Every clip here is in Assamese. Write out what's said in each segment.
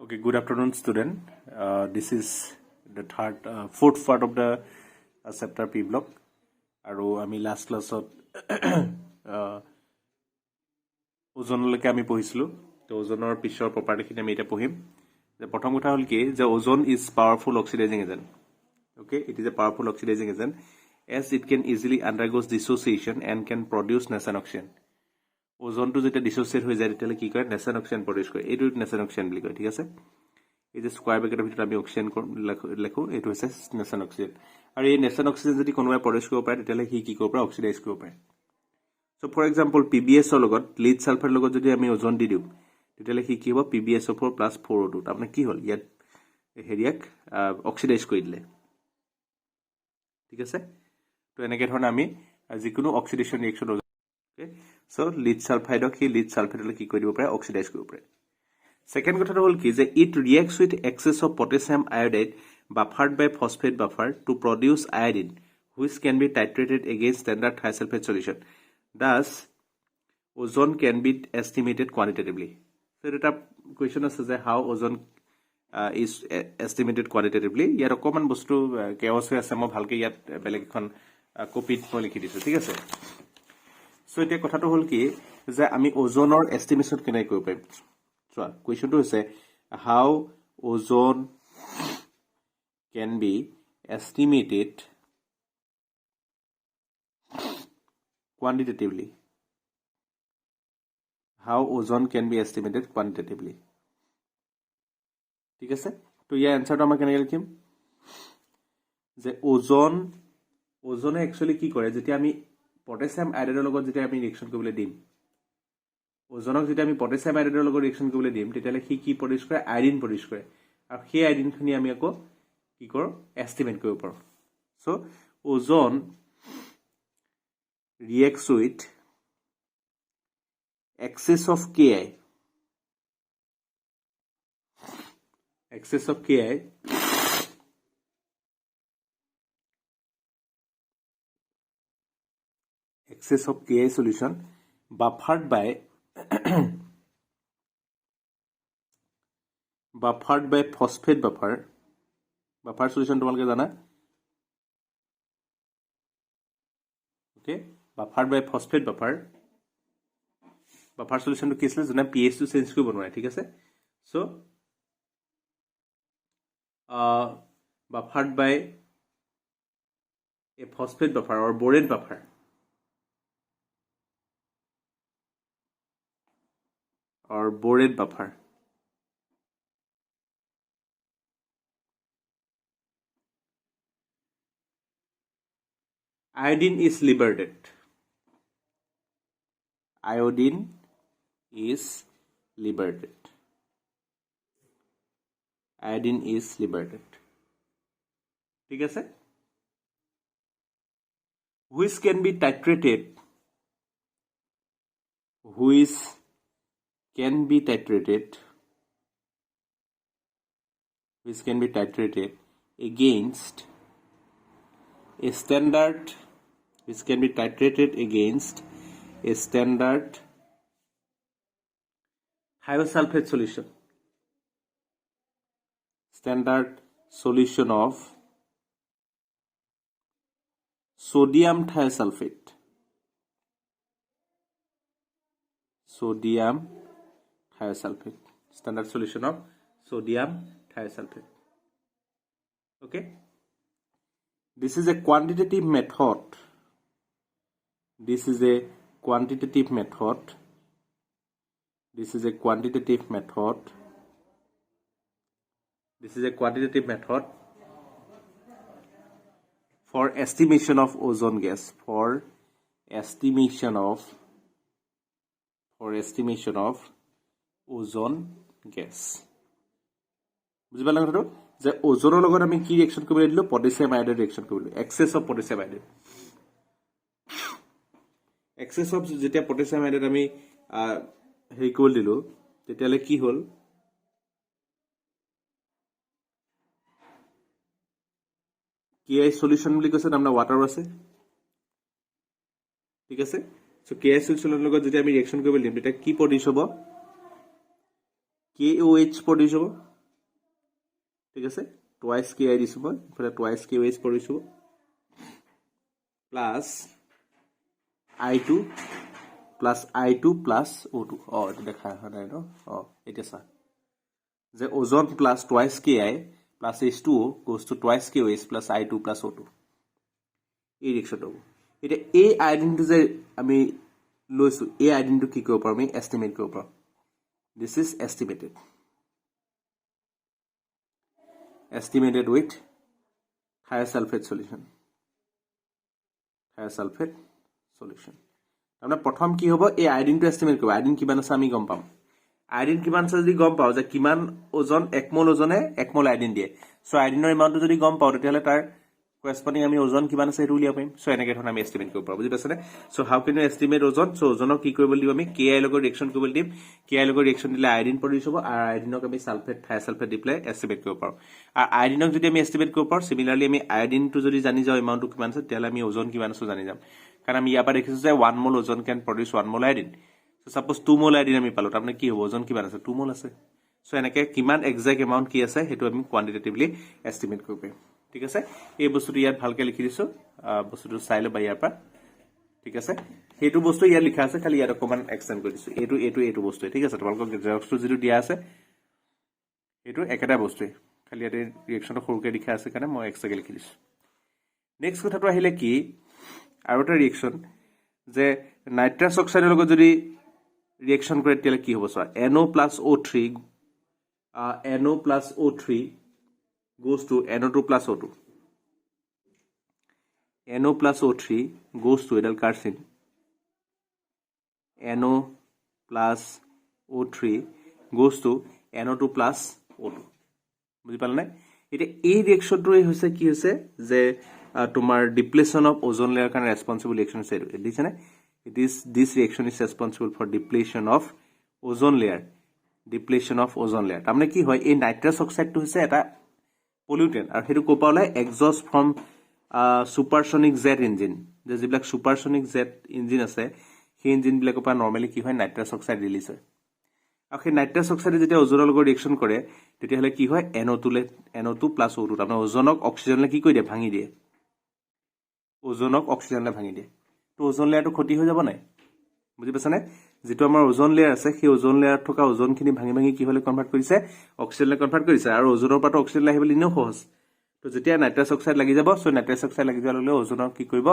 Okay, good afternoon, student. This is the fourth part of the chapter P block. আৰু আমি last classত ওজনলৈকে আমি পঢ়িছিলোঁ তো ওজনৰ পিছৰ প্ৰপাৰ্টিখিনি আমি এতিয়া পঢ়িম যে প্ৰথম কথা হ'ল কি যে ওজন is powerful oxidising agent okay it is a powerful oxidizing agent as it can easily undergoes dissociation and can produce nascent oxygen ওজনটো যেতিয়া ডিসোসিয়েট হৈ যায় তেতিয়ালে কি কৰে nascent oxygen প্ৰডিউস কৰে এইটো nascent oxygen বুলি কয় ঠিক আছে এই যে স্কয়াৰ ব্ৰেকেটৰ ভিতৰত আমি অক্সিজেন লেখো এইটো হৈছে nascent oxygen আৰু এই nascent oxygen যদি কোনোবাই প্ৰডিউস কৰিব পাৰে তেতিয়ালে কি কৰিব পাৰে অক্সিডাইজ কৰিব পাৰে So for example, PBS or logot, lead sulfur logot যদি আমি ওজন দি দিও তেতিয়ালে কি হ'ব PbSO4 + 4O2 তাৰমানে কি হ'ল ইয়াত হেৰিয়াক অক্সিডাইজ কৰি দিলে ঠিক আছে তো এনেকে ধৰণে আমি যিকোনো oxidation reaction okay so lead সালফাইডক কি লিড সালফেটলৈ কি কৰি দিব পাৰে অক্সিডাইজ কৰিব পাৰে সেকেন্ড কথাটো হ'ল কি যে it reacts with excess of পটাssium iodide buffered by phosphate buffer to produce iodine which can be titrated against standard thiosulfate solution Thus, ozone can be estimated quantitatively. So, that question is how ozone is estimated quantitatively. Yet, a common bostu chaos has some of Halki yet Belecon copied molecules. So, it is a holki that I mean ozone or estimation can I go. So, question to say how ozone can be estimated quantitatively. How ozone can be estimated quantitatively. ঠিক আছে তো ইয়াৰ আনসাৰটো আমাৰ কেনেকৈ লিখিম যে ওজনে একচুয়ালি কি কৰে যেতিয়া আমি পটাছিয়াম আয়োডাইডৰ লগত যেতিয়া আমি ৰিঅ্যাকশন কৰিবলৈ দিম ওজনক যেতিয়া আমি পটাছিয়াম আয়োডাইডৰ লগত ৰিঅ্যাকশন কৰিবলৈ দিম তেতিয়ালে কি প্ৰডিউস কৰে আয়োডিন প্ৰডিউস কৰে আৰু সেই আয়োডিনখিনি আমি আকৌ কি কৰো এস্টিমেট কৰিব পাৰো সো ওজন reacts with excess of Ki. Excess of Ki solution buffered by phosphate buffer solution তোমালোকে জানা okay buffered by phosphate buffer solution to kisle jona pH to change ko banwa thik ase so buffered by a phosphate buffer or borate buffer iodine is liberated ঠিক আছে which can be titrated against a standard thiosulfate solution of sodium thiosulfate standard solution of sodium thiosulfate okay this is a quantitative method for estimation of ozone gas বুঝি পালা কথাটো যে ওজনৰ লগত আমি কি ৰিঅ্যাকশন কৰিব দিলো পটাছিয়াম আয়োডাইড ৰিঅ্যাকশন কৰিব দিলো access of potassium iodide access of যেতিয়া পটাছিয়াম আয়োডাইড আমি হেৰি কৰি দিলো তেতিয়ালে কি হ'ল কি সলিউশন বুলি কৈছে নামনা ওয়াটাৰ আছে ঠিক আছে সো কে সলিউশনৰ লগত যদি আমি ৰিঅ্যাকশন কৰিব দিম তেতিয়া কি প্ৰডিউস হ'ব KOH প্ৰডিউস হ'ব ঠিক আছে টুৱাইছ KI দিছোঁ মই ইফালে টুৱাইছ KOH কৰিছোঁ plus I2 plus I2 plus O2 এইটো দেখা হোৱা নাই ন এতিয়া চা যে ওজন plus twice KI plus H2O goes to twice KOH plus I2 plus O2 এই ৰিয়েকশ্যনটো হ'ব এতিয়া এই আইডেন্টিটিটো যে আমি লৈছোঁ এই আইডেন্টিটিটো কি কৰিব পাৰোঁ আমি এষ্টিমেট কৰিব পাৰোঁ this is estimated with thiosulfate solution তাৰমানে প্ৰথম কি হ'ব এই আইডিনটো এষ্টিমেট কৰিব আইডিন কিমান আছে আমি গম পাম আইডিন কিমান আছে যদি গম পাওঁ যে কিমান ওজন 1 মোল ওজনে 1 মোল আইডিন দিয়ে সো আইডিনৰ এমাউন্টটো যদি গম পাওঁ তেতিয়াহলে তাৰ corresponding আমি ওজন কিমান আছে সেইটো উলিয়াব পাৰিম সো এনেকৈ ধৰণে আমি এষ্টিমেট কৰিব পাৰোঁ বুজি পাইছানে so how can you estimate ওজন সো ওজনক কি কৰিব দিব আমি KI লগত ৰিএকচন কৰিব দিম KI লগত ৰিএকচন দিলে আইডিন প্ৰডিউস হ'ব আৰু আইডিনক আমি সালফেট থাইসালফেট দি প্লাই এষ্টিমেট কৰিব পাৰোঁ আৰু আইডিনক যদি আমি এষ্টিমেট কৰিব পাৰোঁ সিমিলাৰলি আমি আইডিনটো যদি জানি যাওঁ এমাউন্টটো কিমান আছে তেতিয়াহলে আমি ওজন কিমান আছে জানি যাম কাৰণ আমি ইয়াৰ পৰা দেখিছোঁ যে 1 মোল ওজন ক্যান প্ৰডিউস 1 মোল আইডিন সো সাপোজ 2 মোল আইডিন আমি পালো তাৰমানে কি হ'ব ওজন কিমান আছে 2 মোল আছে সো এনেকৈ কিমান এক্সাক্ট এমাউন্ট কি আছে সেইটো আমি কোৱান্টিটেটিভলি এষ্টিমেট কৰিব পাৰিম ঠিক আছে এই বস্তুটো ইয়াত ভালকৈ লিখি দিছো বস্তুটো চাই লবা ইয়াৰ পৰা ঠিক আছে হেতু বস্তু ইয়াত লিখা আছে খালি ইয়াত অকমান এক্সটেন্ড কৰি দিছো এইটো বস্তু ঠিক আছে তোমালোকক জেৰক্সটো যেটো দিয়া আছে এইটো একেটা বস্তুই খালি ইয়াতে ৰিএকচনটো সৰুকৈ লিখা আছে কাৰণে মই এক্সট্ৰাকৈ লিখি দিছো নেক্সট কথাটো আহিলে কি আৰু এটা ৰিএকচন যে নাইট্ৰাছ অক্সাইডৰ লগত যদি ৰিএকচন কৰে তেতিয়ালে কি হ'ব চোৱা NO plus O3 goes to NO2 plus O2 NO plus O3 goes to এডাল কাৰ্চিন NO plus O3 goes to NO2 plus O2 বুজি পালে নাই এটা এই ৰিএকচনটো হৈছে কি হৈছে যে তোমাৰ ডিপ্লেশন অফ ওজন লেয়াৰ কাৰণে ৰেসপন্সিবল ৰিএকচন আছে দিছে না this reaction is responsible for depletion of ozone layer তাৰমানে কি হয় এই নাইট্ৰাছ অক্সাইডটো হৈছে এটা পলিউটেন্ট আৰু হেতু কোপা ওলাই এক্সজস্ট ফ্ৰম সুপাৰসনিক জেট ইঞ্জিন যে যিবিলাক সুপাৰসনিক জেট ইঞ্জিন আছে সেই ইঞ্জিন বিলাকৰ পৰা নৰমালি কি হয় নাইট্ৰাছ অক্সাইড ৰিলিজ হয় আৰু সেই নাইট্ৰাছ অক্সাইডে যেতিয়া ওজনৰ লগত ৰিএকচন কৰে তেতিয়াহলে কি হয় NO2 plus O2 তাৰমানে ওজনক অক্সিজেনলে কি কৰি দিয়ে ভাঙি দিয়ে ওজনক অক্সিজেনলে ভাঙি দিয়ে তো ওজন লেয়াৰটো ক্ষতি হৈ যাব নাই বুজি পাছানে যেটো আমাৰ ওজন লেয়াৰ আছে সেই ওজন লেয়াৰত থকা ওজনখিনি ভাঙি ভাঙি কি হলে কনভাৰ্ট কৰিছে অক্সিজেনলে কনভাৰ্ট কৰিছে আৰু ওজনৰ পৰা অক্সিজেন আহিবলৈ ইনেও সহজ তো যেতিয়া নাইট্ৰাছ অক্সাইড লাগি যাব সো নাইট্ৰাছ অক্সাইড লাগি যোৱাৰ লগে ওজনৰ কি কৰিব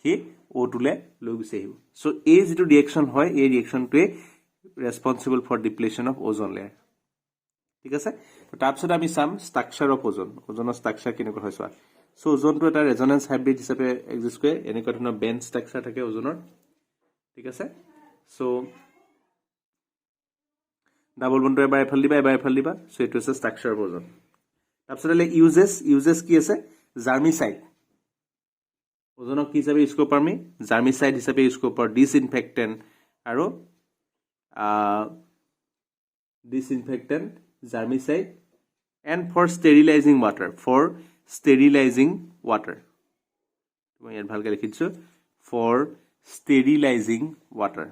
হি O2 লে লৈ গুচি আহিব সো এই যেটো ৰিএকচন হয় এই ৰিএকচনটোৱে ৰেসপন্সিবল ফৰ ডিপ্লেশন অফ ওজন লেয়াৰ ঠিক আছে তো তাৰপিছত আমি চাম ষ্ট্ৰাকচাৰ অফ ওজনৰ ষ্ট্ৰাকচাৰ কেনেকৈ হয় চোৱা সো ওজনটো এটা ৰেজোনেন্স হাইব্ৰিড হিচাপে এক্সিষ্ট কৰে এনেকুৱা ধৰণৰ বেন্ড ষ্ট্ৰাকচাৰ থাকে ওজনৰ ঠিক আছে সো ডাবল বন্ডটো এবাৰ এফাল দিবা সো এটো আছে ষ্ট্ৰাকচাৰ অফ ওজন তাৰপিছত হলে ইউজেস কি আছে জাৰ্মিসাইড ওজনক কি হিচাপে ইউজ কৰিব পাৰি জাৰ্মিসাইড হিচাপে ইউজ কৰিব পাৰি ডিসইনফেক্টেন্ট আৰু জাৰ্মিসাইড এণ্ড ফৰ ষ্টেৰিলাইজিং ৱাটাৰ মই ইয়াত ভালকৈ লিখি দিছো ফৰ ষ্টেৰিলাইজিং ৱাটাৰ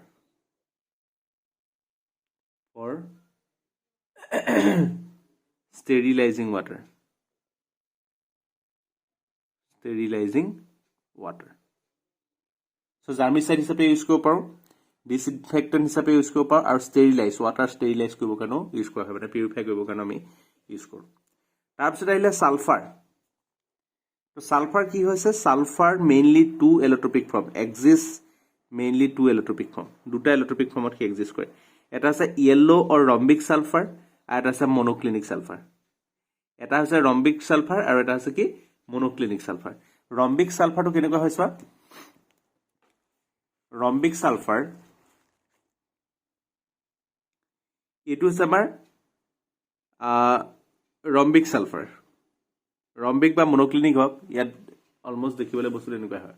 সো জাৰ্মিসাইড হিচাপে ইউজ কৰিব পাৰো ডিসইনফেক্টেন্ট হিচাপে ইউজ কৰিব পাৰো আৰু ৱাটাৰ ষ্টেৰিলাইজ কৰিবৰ কাৰণে ইউজ কৰা হয় মানে পিউৰিফাই কৰিবৰ কাৰণে আমি ইউজ কৰো তাৰপিছত আহিলে সালফাৰ তো সালফাৰ কি হৈছে sulphur mainly two allotropic form exist mainly two allotropic form দুটা এলোট্ৰপিক ফৰ্মত কি এক্সিষ্ট কৰে এটা আছে ইয়েলো অৰ ৰম্বিক সালফাৰ আৰু এটা আছে মনোক্লিনিক সালফাৰ এটা হৈছে ৰম্বিক সালফাৰ আৰু এটা আছে কি মনোক্লিনিক সালফাৰ ৰম্বিক সালফাৰটো কেনেকুৱা হয় চোৱা ৰম্বিক সালফাৰ এটো হৈছে আমাৰ ৰম্বিক সালফাৰ ৰম্বিক বা মনোক্লিনিক হক ইয়াত অলমোস্ট দেখিবলৈ বস্তু এনেকুৱা হয়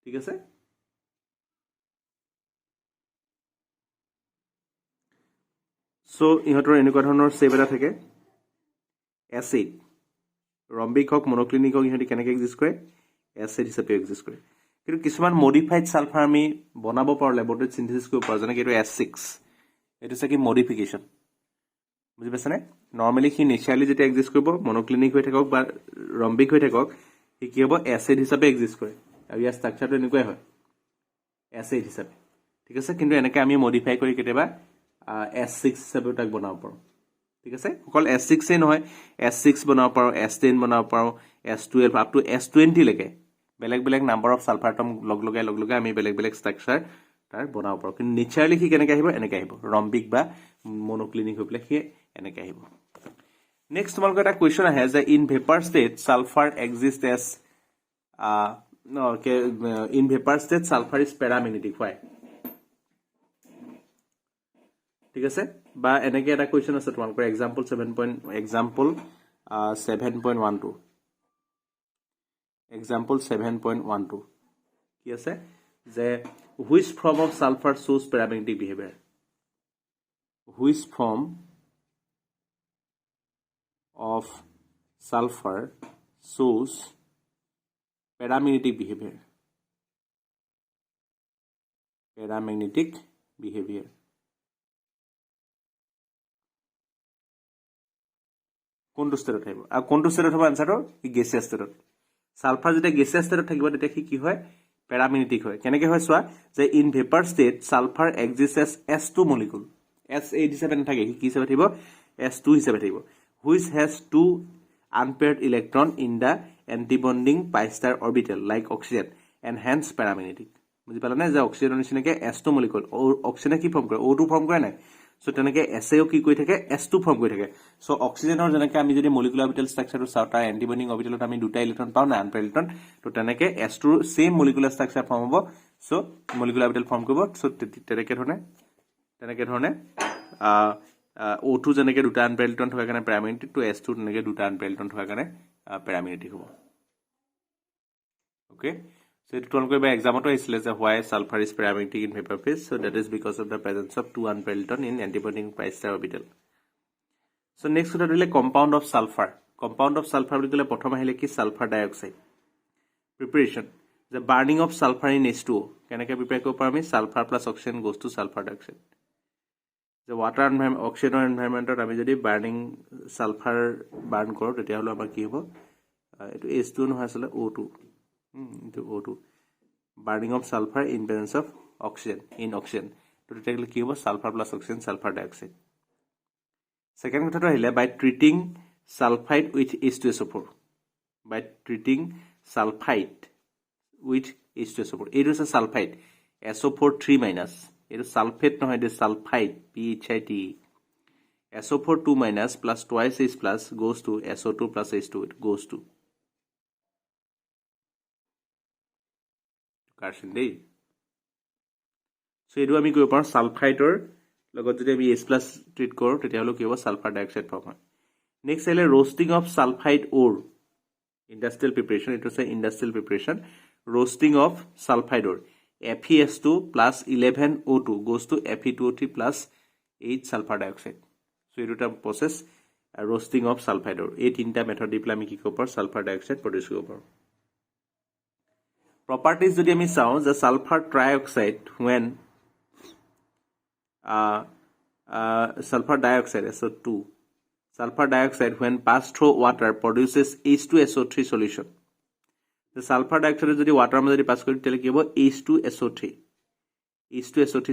ঠিক আছে সো ইহঁতৰ এনেকুৱা ধৰণৰ শেপ এটা থাকে এসিড ৰম্বিক হক মনোক্লিনিক হক ইহঁতি কেনেকৈ এক্সিষ্ট কৰে এসিড হিচাপে এক্সিষ্ট কৰে কিন্তু কিছুমান মডিফাইড সালফাৰ আমি বনাব পাৰো ল্যাবৰেটৰীত সিনথেসিস কৰিব পাৰো যেনেকৈ এটো S6 এটো আছে কি মডিফিকেশন বুজি পাইছানে নৰ্মেলি সি নেচাৰেলি যেতিয়া এক্সিষ্ট কৰিব মনোক্লিনিক হৈ থাকক বা ৰম্বিক হৈ থাকক সি কি হ'ব এচিড হিচাপে এক্সিষ্ট কৰে আৰু ইয়াৰ ষ্ট্ৰাকচাৰটো এনেকুৱাই হয় এচিড হিচাপে ঠিক আছে কিন্তু এনেকৈ আমি মডিফাই কৰি কেতিয়াবা S6 হিচাপে তাক বনাব পাৰোঁ ঠিক আছে অকল S6 এ নহয় S6 বনাব পাৰোঁ S10 বনাব পাৰোঁ S12 আপ টু S20 লৈকে বেলেগ বেলেগ নাম্বাৰ অফ সালফাৰ এটম লগ লগাই আমি বেলেগ বেলেগ ষ্ট্ৰাকচাৰ তাৰ বনাব পাৰোঁ কিন্তু নেচাৰেলি সি কেনেকৈ আহিব এনেকৈ আহিব ৰম্বিক বা মনোক্লিনিক হৈ পেলাই সি এনেকৈ আহিব নেক্সট তোমালোকৰ এটা কুৱেশ্যন আহে যে in vapour state sulphur exist as in vapour state sulphur is paramagnetic why ঠিক আছে বা এনেকৈ এটা কুৱেশ্যন আছে তোমালোকৰ এক্সাম্পল 7.12 এক্সাম্পল 7.12 কি আছে যে which form of sulfur shows paramagnetic behavior which form of sulfur shows paramagnetic behavior কোনটো ষ্টেটত থাকিব আৰু কোনটো ষ্টেটত হ'ব আনসাৰটো গেছিয়াছ ষ্টেটত সালফাৰ যেতিয়া গেছিয়াছ ষ্টেটত থাকিব তেতিয়া কি হয় পেৰামেগনেটিক হয় কেনেকৈ হয় চোৱা যে in vapour state sulphur exist as S2 molecule S8 হিচাপে নাথাকে কি হিচাপে থাকিব S2 হিচাপে থাকিব which has two unpaired electron in the antibonding pi star orbital like oxygen and hence paramagnetic বুজি পালানে যে অক্সিজেনৰ নিচিনাকে S2 মলিকুল অক্সিজেনে কি ফৰ্ম কৰে O2 ফৰ্ম কৰে নাই সো তেনেকে SAO কি কৰি থাকে S2 ফৰ্ম কৰি থাকে সো অক্সিজেনৰ যেনেকৈ আমি যদি মলিকুলাৰ অৰবিটেল ষ্ট্ৰাকচাৰটো চাওঁ তাৰ এন্টিবন্ডিং অৰবিটেলত আমি দুটা ইলেক্ট্ৰন পাওঁ না আনপেয়াৰ্ড ইলেক্ট্ৰন তো তেনেকে S2 same molecular structure form হ'ব সো মলিকুলাৰ অৰবিটেল ফৰ্ম কৰিব সো তেনেকে ধৰণে O2 যেনেকৈ দুটা আনপেয়াৰ্ড ইলেক্ট্ৰন থকাৰ কাৰণে পেৰামেগনেটিক তো S2 তেনেকৈ দুটা আনপেয়াৰ্ড ইলেক্ট্ৰন থকাৰ কাৰণে পেৰামেগনেটিক হ'ব okay So it will go by example is why sulfur is paramagnetic in vapor phase. So that is because of the presence of two unpaired electron in antibonding pi star orbital. So next we will compound of sulfur. Compound of sulfur will be prothom ahile ki sulfur dioxide. Preparation. The burning of sulfur in H2O. Can I prepare ko parami sulfur plus oxygen goes to sulfur dioxide. The water environment oxygen environment ami jodi burning sulfur burn koro tetia holo amar ki hobo etu H2O no asale O2. Into O2 burning of sulfur in presence of oxygen to detect ki hobo sulfur plus oxygen sulfur dioxide second কথা আহিলে by treating sulfide with H2SO4 by treating sulfide with H2SO4 it is a sulfide SO4 3 minus it is sulfate নহয় it is sulfide PHIT SO4 2 minus plus twice H plus goes to SO2 plus H2 it goes to carbon দেই সো এটো আমি কৰিব পাৰো সালফাইডৰ লগত যদি আমি H+ ট্ৰিট কৰো তেতিয়া হলো কি হ'ব সালফাৰ ডাইঅক্সাইড ফৰ্ম হয় নেক্সট আহিলে roasting of sulfide ore industrial preparation it is a industrial preparation roasting of sulfide ore FeS2 plus 11O2 goes to Fe2O3 plus 8 sulfur dioxide so it is a process roasting of sulfide ore এই তিনটা মেথড দি পেলাই আমি কি কৰিব পাৰো সালফাৰ ডাইঅক্সাইড প্ৰডিউস কৰিব পাৰো properties যদি আমি চাওঁ যে sulfur trioxide when sulfur dioxide SO2 sulfur dioxide when passed through water produces H2SO3 solution the sulfur dioxide যদি water মধ্যে পাস কৰি তেলে কি হ'ব H2SO3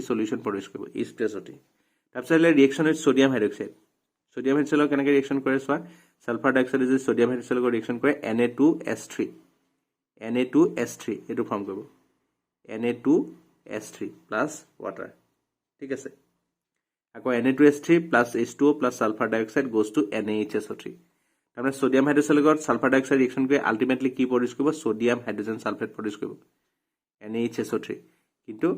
solution produce কৰিব H2SO3 তাৰপিছত ৰিঅ্যাকশন উইথ সোডিয়াম হাইড্ৰক্সাইড কেনেকৈ ৰিঅ্যাকশন কৰে চোৱা sulfur dioxide যদি সোডিয়াম হাইড্ৰক্সাইড লগত ৰিঅ্যাকশন কৰে Na2S3 এটো ফৰ্ম কৰিব Na2S3 plus water ঠিক আছে আকৌ Na2S3 plus H2O plus sulfur dioxide goes to NaHSO3 তাৰমানে সোডিয়াম হাইড্ৰক্সাইড লগত সালফাৰ ডাইঅক্সাইড ৰিঅ্যাকশন কৰি আলটিমেটলি কি প্ৰডিউস কৰিব সোডিয়াম হাইড্ৰোজেন সালফেট প্ৰডিউস কৰিব NaHSO3 কিন্তু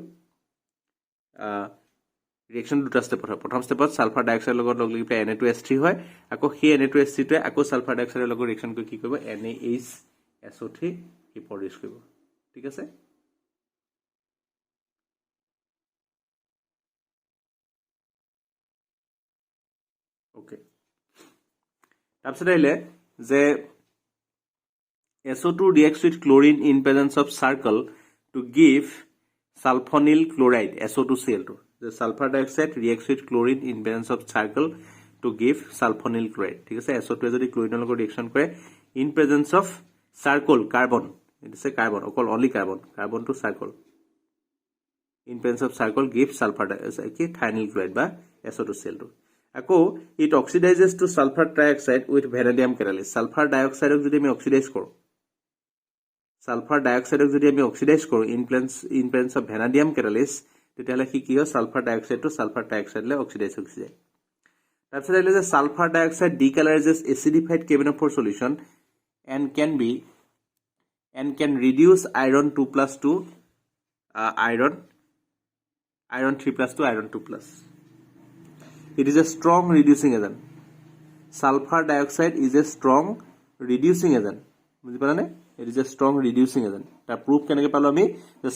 ৰিঅ্যাকশন দুটা ষ্টেপ হয় প্ৰথম ষ্টেপত সালফাৰ ডাইঅক্সাইড লগত লগ লাগি Na2S3 হয় আকৌ সেই Na2S3 টোৱে আকৌ সালফাৰ ডাইঅক্সাইডৰ লগত ৰিঅ্যাকশন কৰি কি কৰিব NaHSO3 কি প্ৰডিউস কৰিব ঠিক আছে ওকে তাৰপিছত আহিলে যে SO2 reacts with chlorine in presence of circle to give sulfonyl chloride SO2Cl2 the sulfur dioxide reacts with chlorine in presence of circle to give sulfonyl chloride. ঠিক আছে SO2 যদি ক্লোৰিনৰ লগত ৰিএকচন কৰে in presence of charcoal carbon, it is a carbon, only carbon to charcoal. In presence of charcoal gives sulfur thionyl chloride বা SO2 Cl2. আকৌ it oxidizes to sulfur trioxide with vanadium catalyst. Sulfur dioxide যদি আমি অক্সিডাইজ কৰো, সালফাৰ ডাইঅক্সাইডক যদি আমি অক্সিডাইজ কৰো in presence of vanadium catalyst তেতিয়াহলে কি হয় সালফাৰ ডাইঅক্সাইড টু সালফাৰ ট্ৰাইঅক্সাইডলৈ অক্সিডাইজ হৈ যায় তাৰপিছত আহিলে যে sulphur dioxide decolourises acidified KBnO4 solution and can reduce iron 2+ to iron 3+ to iron 2+. It is a strong reducing agent. Sulfur dioxide is a strong reducing agent. বুজি পালানে? It is a strong reducing agent. The proof কেনেকৈ পালো আমি যে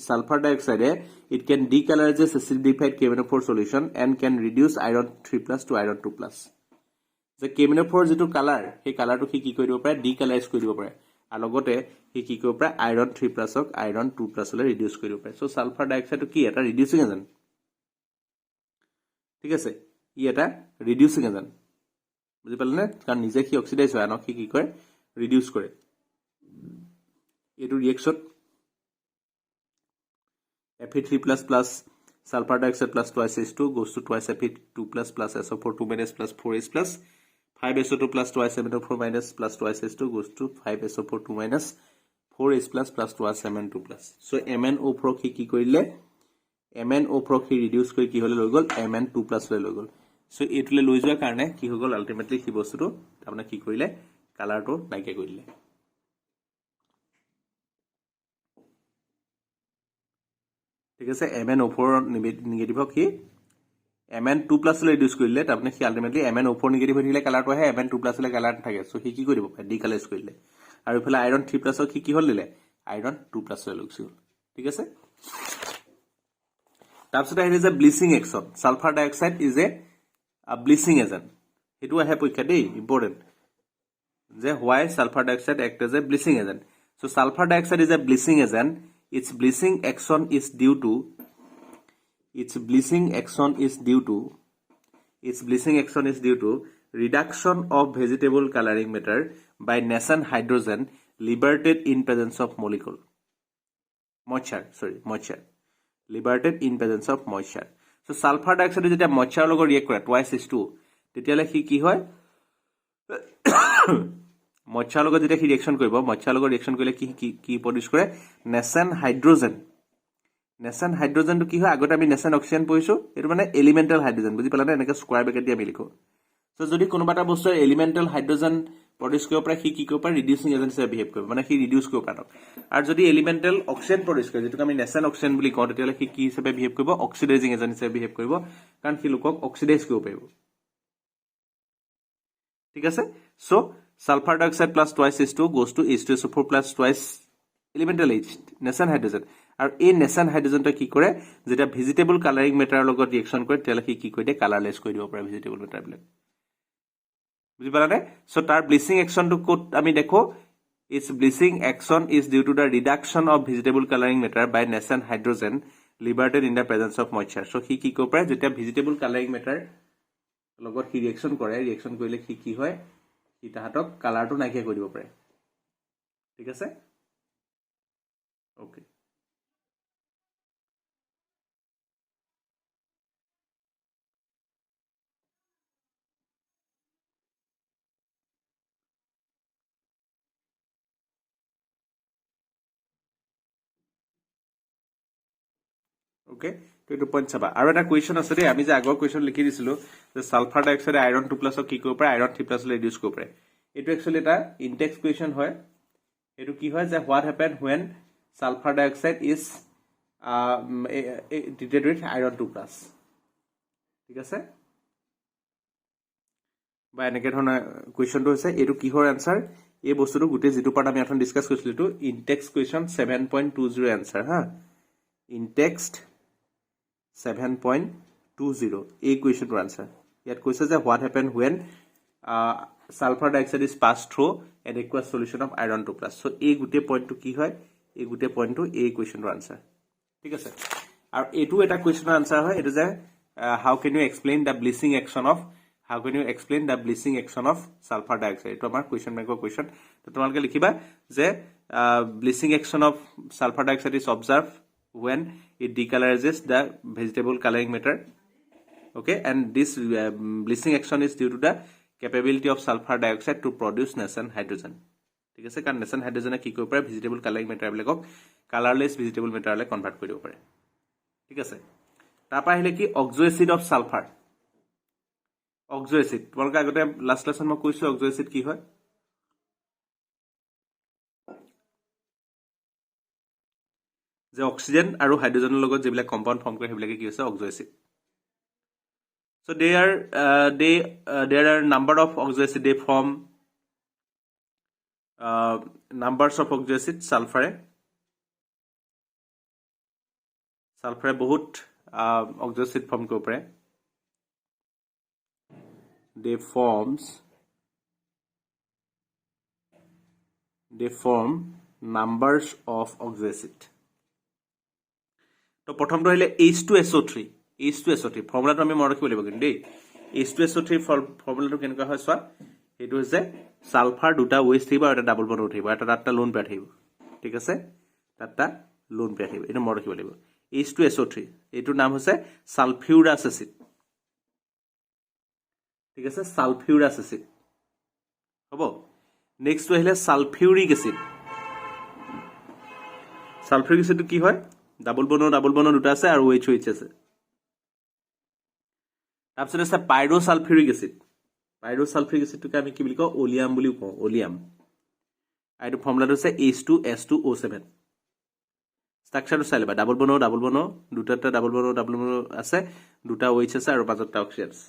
sulfur dioxide it can decolorize acidified KBnO4 solution and can reduce iron 3+ to iron 2+. যে KBnO4 যেটো কালাৰ সেই কালাৰটো কি কৰি দিব পাৰে ডিকালাৰাইজ কৰি দিব পাৰে আৰু লগতে কি কৰিব পাৰে iron 3+ ক iron 2+ লৈ ৰিডিউস কৰিব পাৰে সো সালফাৰ ডাইঅক্সাইডটো কি এটা ৰিডিউসিং এজেন্ট ঠিক আছে ই এটা ৰিডিউসিং এজেন্ট বুজি পালে নে কাৰণ নিজে কি অক্সিডাইজ হয় আনক কি কৰে ৰিডিউস কৰে এটো reaction Fe3++ sulfur dioxide plus twice H2 goes to twice Fe2+ plus SO4 2- plus 4H plus 5SO2 plus twice Mn4 minus plus twice H2 goes to 5SO4 2- 4H plus twice Mn2 plus. So MnO4 কি কৰিলে MnO4 কি ৰিডিউস কৰি কি হলে লৈ গল Mn2 plus লৈ গল সো এটলে লৈ যোৱাৰ কাৰণে কি হৈ গল আলটিমেটলি কি বস্তুটো তাৰমানে কি কৰিলে কালাৰটো নাইকে কৰিলে ঠিক আছে MnO4 নিগেটিভ কি Mn2+ লৈ ৰিডিউস কৰিলে তাৰমানে কি আলটিমেটলি MnO4 নিগেটিভ হৈ থাকিলে কালাৰটো আহে Mn2+ লৈ কালাৰ থাকে সো কি কৰিব পাৰে ডিকালাৰাইজ কৰিলে আৰু ইফালে iron 3+ কি হল দিলে iron 2+ লৈ লুকছি ঠিক আছে তাৰপিছত আহিলে যে bleaching action sulphur dioxide is a bleaching agent এটো আহে পৰীক্ষা দেই ইম্পৰ্টেন্ট যে why sulfur dioxide act as a bleaching agent. So sulfur dioxide is a bleaching agent. Its bleaching action is due to reduction of vegetable coloring matter by nascent hydrogen liberated in presence of moisture. Liberated in presence of moisture. So sulfur dioxide যেতিয়া moisture লগত react কৰে twice H2 তেতিয়ালে কি হয় মচ্ছাৰ লগত যেতিয়া কি ৰিঅ্যাকশন কৰিব মচ্ছাৰ লগত ৰিঅ্যাকশন কৰিলে কি প্ৰডিউস কৰে নেসেন হাইড্ৰোজেনটো কি হয় আগতে আমি নেসেন অক্সিজেন পঢ়িছো এটো মানে এলিমেন্টাল হাইড্ৰোজেন বুজি পালানে এনেকে স্কয়াৰ ব্ৰেকেট দি আমি লিখো সো যদি কোনোবাটা বস্তু এলিমেন্টাল হাইড্ৰোজেন প্ৰডিউস কৰিব পাৰে কি কৰিব পাৰে ৰিডিউসিং এজেন্ট হিচাপে বিহেভ কৰিব মানে কি ৰিডিউস কৰিব পাৰে আৰু যদি এলিমেন্টাল অক্সিজেন প্ৰডিউস কৰে যেটো আমি নেসেন অক্সিজেন বুলি কওঁ তেতিয়ালে কি হিচাপে বিহেভ কৰিব অক্সিডাইজিং এজেন্ট হিচাপে বিহেভ কৰিব কাৰণ কি লোকক অক্সিডাইজ কৰিব পাৰিব ঠিক আছে so sulfur dioxide plus twice H2 goes to H2SO4 plus twice elemental H nascent hydrogen আৰু এই nascent hydrogen টা কি কৰে যেটা ভেজিটেবল কালাৰিং মেটাৰ লগত ৰিঅ্যাকশন কৰে তেলে কি কৰি দে কালাৰলেস কৰি দিব পাৰে ভেজিটেবল মেটাৰ বিলাক বুজি পালানে সো তাৰ ব্লিচিং একশন টু কোট আমি দেখো its bleaching action is due to the reduction of vegetable coloring matter by nascent hydrogen liberated in the presence of moisture so কি কৰিব পাৰে যেটা ভেজিটেবল কালাৰিং মেটাৰ লগত কি ৰিঅ্যাকশন কৰে ৰিঅ্যাকশন কৰিলে কি হয় কি তাহাতক কালাৰটো নাইকে কৰি দিব পাৰে ঠিক আছে ওকে ওকে তো এটো পইণ্ট চাবা আৰু এটা কোৱেশ্চন আছে দেই আমি যে আগৰ কোৱেশ্চন লিখি দিছিলো যে সালফাৰ ডাইঅক্সাইড আইৰন 2+ কি কৰিব পাৰে আইৰন 3+ লৈ ৰিডিউস কৰিব পাৰে এটো একচুয়ালি এটা ইনটেক্স কোৱেশ্চন হয় এটো কি হয় যে what happen when sulfur dioxide is treated with iron 2+ ঠিক আছে বা এনেকে ধৰণৰ কোৱেশ্চনটো হৈছে এটো কিহৰ আনসাৰ এই বস্তুটো গুটে যেটো পাৰ্ট আমি এখন ডিসকাস কৰিছিলো তো ইনটেক্স কোৱেশ্চন 7.20 আনসাৰ হা ইনটেক্সট 7.20 এই কোৱেশ্চনটোৰ আনসাৰ ইয়াত কৈছে যে what happen when sulfur dioxide is passed through an aqueous solution of iron 2+. So এই গুটে পইণ্টটো কি হয় এই গুটে পইণ্টটো এই কোৱেশ্চনটোৰ আনসাৰ ঠিক আছে আৰু এটো এটা কোৱেশ্চনৰ আনসাৰ হয় এটো যে how can you explain the bleaching action of sulfur dioxide? এটো আমাৰ question bank question. তো তোমালোকে লিখিবা যে bleaching action of sulfur dioxide is observed when it decolorises the vegetable coloring matter. Okay, and this bleaching action is due to the capability of sulfur dioxide to produce nascent hydrogen. ঠিক আছে, কাৰণ nascent hydrogen কি কৰিব পাৰে vegetable coloring matter বিলাকক colorless vegetable matter লে কনভাৰ্ট কৰিব পাৰে। ঠিক আছে, তাৰপা আহিলে কি oxo acid of sulphur. Oxo acid তোমালোকে আগতে লাষ্ট লেসন মই কৈছো অক্সো এসিড কি হয়। যে অক্সিজেন আৰু হাইড্ৰোজেনৰ লগত যিবিলাক কম্পাউণ্ড ফৰ্ম কৰে সেইবিলাকে কি হৈছে oxo acid. So there are number of oxo acid. They form numbers of oxo acid. Sulfur बहुत oxo acid form को परे. They form numbers of oxo acid. तो प्रथम तो hele H2SO3 ফৰ্মুলাটো আমি মনত ৰাখিব লাগিব কিন্তু দেই। H2SO3 ফৰ্মুলাটো কেনেকুৱা হয় চোৱা, এইটো হৈছে সালফাৰ দুটা ওয়েজ থাকিব আৰু এটা ডাবল বন্ড উঠিব, এটা লোন পেয়াৰ থাকিব। ঠিক আছে, তাতটা লোন পেয়াৰ থাকিব, এইটো মনত ৰাখিব লাগিব। H2SO3 এইটোৰ নাম হৈছে সালফিউৰাছ এসিড। ঠিক আছে, সালফিউৰাছ এসিড হ'ব। নেক্সট আহিলে সালফিউৰিক এসিড। সালফিউৰিক এসিডটো কি হয়, ডাবল বন্ড দুটা আছে আৰু OH আছে। তাৰপিছত আছে পাইৰোসালফিউৰিক এসিড। পাইৰোসালফিউৰিক এসিডটোকে আমি কি বুলি কওঁ, ওলিয়াম বুলি কওঁ, ওলিয়াম। আৰু এইটো ফৰ্মুলাটো হৈছে H2S2O7। ষ্ট্ৰাকচাৰটো চাই ল'বা, ডাবল বন্ড দুটা ডাবল বন্ড আছে, দুটা OH আছে আৰু মাজত অক্সিজেন আছে।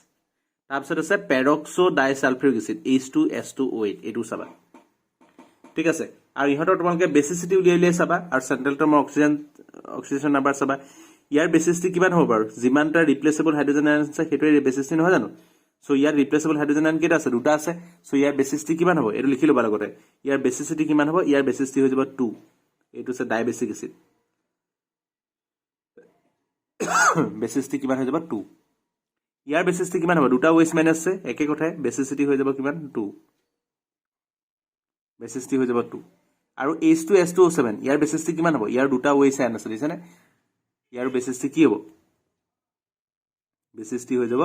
তাৰপিছত আছে পেৰক্সো ডাইসালফিউৰিক এসিড H2S2O8, এইটো চাবা। ঠিক আছে, আৰু ইহঁতৰ তোমালোকে বেচিচিটি উলিয়াই চাবা আৰু চেণ্ট্ৰেলটমৰ অক্সিজেন নাম্বাৰ চাবা। ইয়াৰ বেচিচিটি কিমান হ'ব বাৰু, যিমানটা ৰিপ্লেচেবল হাইড্ৰোজেন আয়ন আছে সেইটোৱে বেচিচিটি নহয় জানো। সো ইয়াৰ ৰিপ্লেচেবল হাইড্ৰোজেন আয়ন কেইটা আছে, দুটা আছে। সো ইয়াৰ বেচিচিটি কিমান হ'ব, এইটো লিখি ল'বা লগতে। ইয়াৰ বেচিচিটি কিমান হ'ব, ইয়াৰ বেচিচিটি হৈ যাব 2। এইটো আছে ডাইবেচিক এসিড। বেচিচিটি কিমান হৈ যাব 2। ইয়াৰ বেচিচিটি কিমান হ'ব, দুটা ওয়েজ মাইনাছ আছে, একে কথাই বেচিচিটি হৈ যাব কিমান 2। বেচিচিটি হৈ যাব 2। আৰু H2S2O7 ইয়াৰ বেচিচিটি কিমান হ'ব, ইয়াৰ দুটা ওয়েজ আয়ন আছে দিছেনে। ইয়াৰ বেচিচিটি কি হ'ব, বেচিচিটি হৈ যাব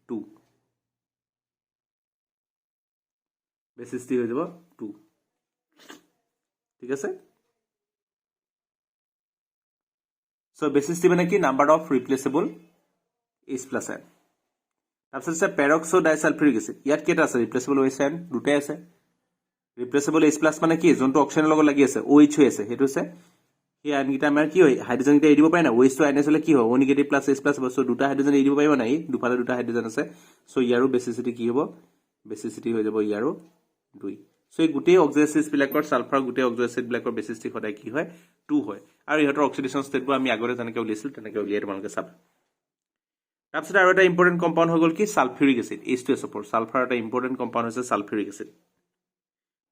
2। বেচিচিটি হৈ যাব 2। ঠিক আছে, সো বেচিচিটি মানে কি, নাম্বাৰ অফ ৰিপ্লেচেবল H+ আয়ন। তাৰপিছত আছে পেৰক্সো ডাইসালফিউৰিক এসিড। ইয়াত কেইটা আছে ৰিপ্লেচেবল OH আয়ন, দুটাই আছে। ৰিপ্লেচেবল H+ মানে কি, যোনটো অক্সিজেনৰ লগত লাগি আছে OH হৈ আছে, সেইটো আছে। সেই আয়নকেইটা আমাৰ কি হয়, হাইড্ৰোজেন কেইটা এৰি দিব পাৰে না, OH টো আয়নাইজ হ'লে কি হয়, O নেগেটিভ প্লাছ H+ হ'ব। সো দুটা হাইড্ৰোজেন এৰি দিব পাৰিব না, দুফালে দুটা হাইড্ৰোজেন আছে। সো ইয়াৰো বেচিচিটি কি হ'ব, বেচিচিটি হৈ যাব ইয়াৰো 2। সো এই গোটেই অক্সো এসিড বিলাকৰ সালফাৰ গোটেই অক্সো এসিড বিলাকৰ বেচিচিটি সদায় কি হয় 2 হয়। আৰু ইহঁতৰ অক্সিডেশন ষ্টেটবোৰ আমি আগতে যেনেকৈ উলিয়াইছিল তেনেকৈ উলিয়াই তোমালোকে চাবা। তাৰপিছত আৰু এটা ইম্পৰ্টেণ্ট কম্পাউণ্ড হৈ গ'ল কি, সালফিউৰিক এসিড H2SO4। সালফাৰ এটা ইম্পৰ্টেণ্ট কম্পাউণ্ড হৈছে সালফিউৰিক এসিড।